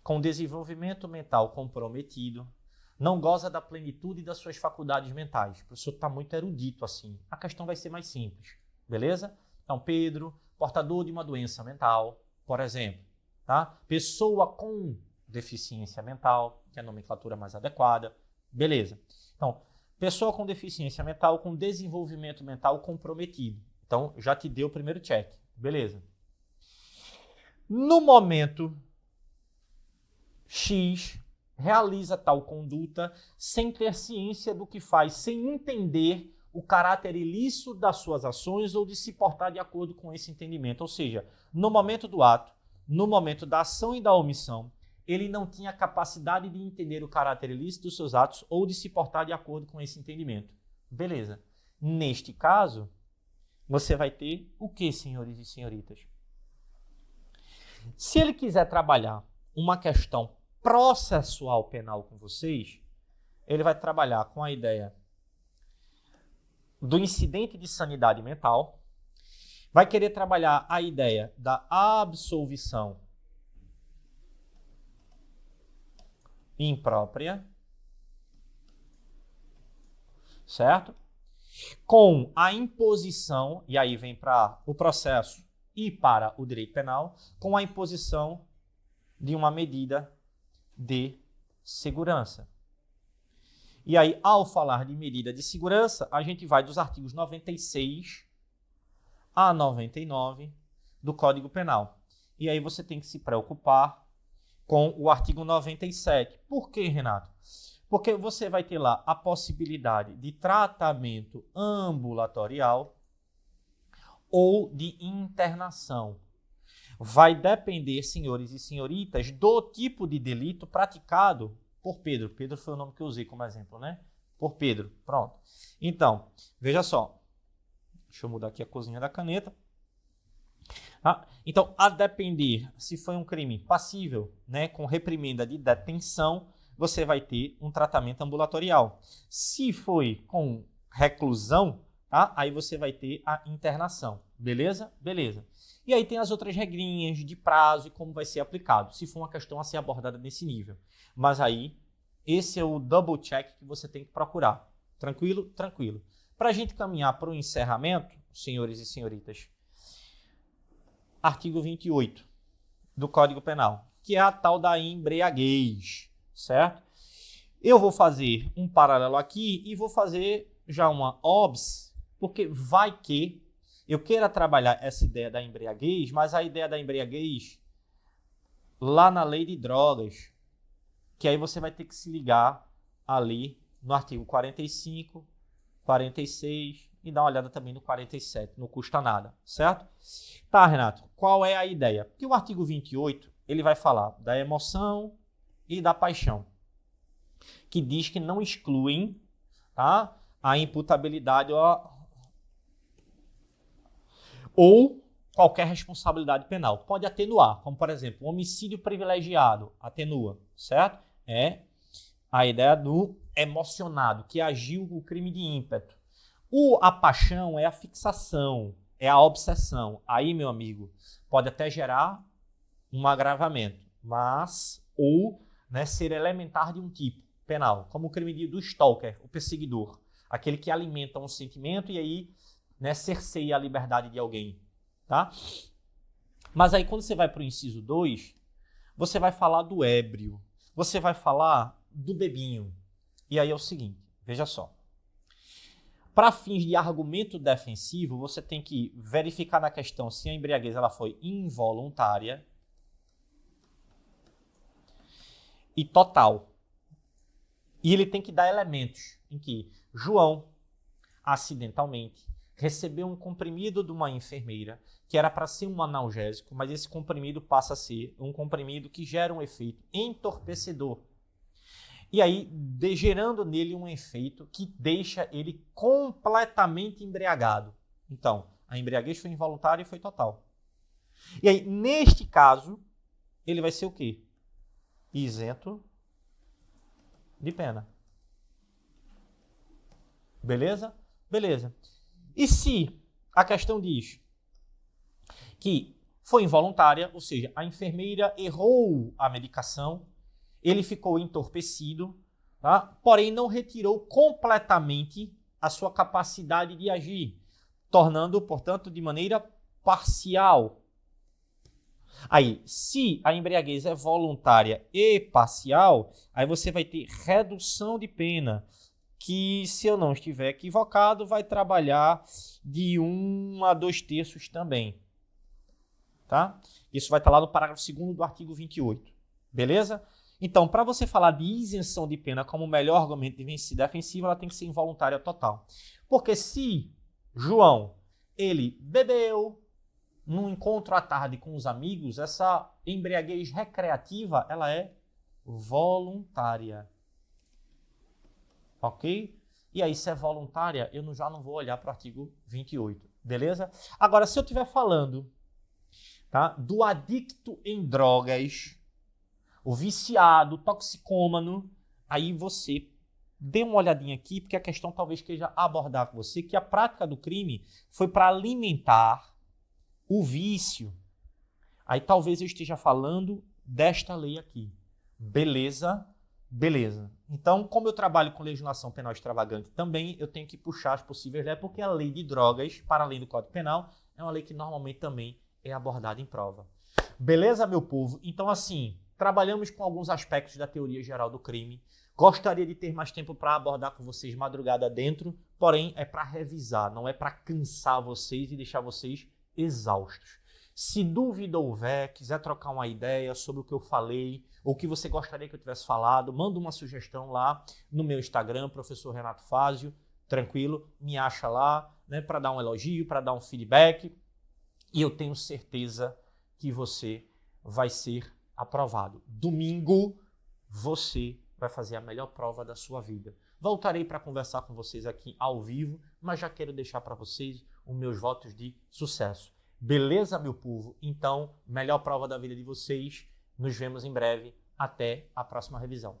com desenvolvimento mental comprometido, não goza da plenitude das suas faculdades mentais. O professor está muito erudito assim. A questão vai ser mais simples, beleza? Então, Pedro, portador de uma doença mental, por exemplo, tá? Pessoa com deficiência mental, que é a nomenclatura mais adequada, beleza? Então, pessoa com deficiência mental, com desenvolvimento mental comprometido. Então, já te deu o primeiro check, beleza? No momento X, realiza tal conduta sem ter ciência do que faz, sem entender o caráter ilícito das suas ações ou de se portar de acordo com esse entendimento. Ou seja, no momento do ato, no momento da ação e da omissão, ele não tinha capacidade de entender o caráter ilícito dos seus atos ou de se portar de acordo com esse entendimento. Beleza. Neste caso, você vai ter o que, senhores e senhoritas? Se ele quiser trabalhar uma questão processual penal com vocês, ele vai trabalhar com a ideia do incidente de sanidade mental, vai querer trabalhar a ideia da absolvição imprópria, certo? Com a imposição, e aí vem para o processo e para o direito penal, com a imposição de uma medida de segurança. E aí, ao falar de medida de segurança, a gente vai dos artigos 96 a 99 do Código Penal. E aí você tem que se preocupar com o artigo 97. Por quê, Renato? Porque você vai ter lá a possibilidade de tratamento ambulatorial ou de internação. Vai depender, senhores e senhoritas, do tipo de delito praticado por Pedro. Pedro foi o nome que eu usei como exemplo, né? Por Pedro. Pronto. Então, veja só. Deixa eu mudar aqui a cozinha da caneta. Então, a depender se foi um crime passível, né, com reprimenda de detenção, você vai ter um tratamento ambulatorial. Se foi com reclusão, tá? Aí você vai ter a internação. Beleza? Beleza. E aí tem as outras regrinhas de prazo e como vai ser aplicado, se for uma questão a ser abordada nesse nível. Mas aí, esse é o double check que você tem que procurar. Tranquilo? Tranquilo. Para a gente caminhar para o encerramento, senhores e senhoritas, artigo 28 do Código Penal, que é a tal da embriaguez, certo? Eu vou fazer um paralelo aqui e vou fazer já uma OBS, porque vai que eu queira trabalhar essa ideia da embriaguez, mas a ideia da embriaguez lá na lei de drogas, que aí você vai ter que se ligar ali no artigo 45, 46 e dar uma olhada também no 47, não custa nada, certo? Tá, Renato, qual é a ideia? Porque o artigo 28, ele vai falar da emoção e da paixão, que diz que não excluem, tá, a imputabilidade ou qualquer responsabilidade penal. Pode atenuar, como por exemplo, homicídio privilegiado, atenua, certo? É a ideia do emocionado, que agiu com o crime de ímpeto. A paixão é a fixação, é a obsessão. Aí, meu amigo, pode até gerar um agravamento, mas ou, né, ser elementar de um tipo penal, como o crime do stalker, o perseguidor, aquele que alimenta um sentimento e aí, né, cerceia a liberdade de alguém, tá? Mas aí quando você vai para o inciso 2, você vai falar do ébrio, você vai falar do bebinho. E aí é o seguinte, veja só. Para fins de argumento defensivo, você tem que verificar na questão se a embriaguez ela foi involuntária e total. E ele tem que dar elementos em que João, acidentalmente, recebeu um comprimido de uma enfermeira que era para ser um analgésico, mas esse comprimido passa a ser um comprimido que gera um efeito entorpecedor. E aí, gerando nele um efeito que deixa ele completamente embriagado. Então, a embriaguez foi involuntária e foi total. E aí, neste caso, ele vai ser o quê? Isento de pena. Beleza? Beleza. E se a questão diz que foi involuntária, ou seja, a enfermeira errou a medicação, ele ficou entorpecido, tá? Porém não retirou completamente a sua capacidade de agir, tornando, portanto, de maneira parcial. Aí, se a embriaguez é voluntária e parcial, aí você vai ter redução de pena, que, se eu não estiver equivocado, vai trabalhar de 1 a 2/3 também. Tá? Isso vai estar lá no parágrafo 2º do artigo 28. Beleza? Então, para você falar de isenção de pena como melhor argumento de defensiva, ela tem que ser involuntária total. Porque se João, ele bebeu num encontro à tarde com os amigos, essa embriaguez recreativa, ela é voluntária. Ok? E aí, se é voluntária, eu já não vou olhar para o artigo 28. Beleza? Agora, se eu estiver falando, tá, do adicto em drogas, o viciado, toxicômano, aí você dê uma olhadinha aqui, porque a questão talvez queira abordar com você que a prática do crime foi para alimentar o vício. Aí talvez eu esteja falando desta lei aqui. Beleza? Beleza. Então, como eu trabalho com legislação penal extravagante também, eu tenho que puxar as possíveis leis, porque a lei de drogas, para além do Código Penal, é uma lei que normalmente também é abordada em prova. Beleza, meu povo? Então, assim, trabalhamos com alguns aspectos da teoria geral do crime. Gostaria de ter mais tempo para abordar com vocês madrugada dentro, porém é para revisar, não é para cansar vocês e deixar vocês exaustos. Se dúvida houver, quiser trocar uma ideia sobre o que eu falei, ou o que você gostaria que eu tivesse falado, manda uma sugestão lá no meu Instagram, professor Renato Fázio, tranquilo, me acha lá, né, para dar um elogio, para dar um feedback, e eu tenho certeza que você vai ser aprovado. Domingo, você vai fazer a melhor prova da sua vida. Voltarei para conversar com vocês aqui ao vivo, mas já quero deixar para vocês os meus votos de sucesso. Beleza, meu povo? Então, melhor prova da vida de vocês. Nos vemos em breve. Até a próxima revisão.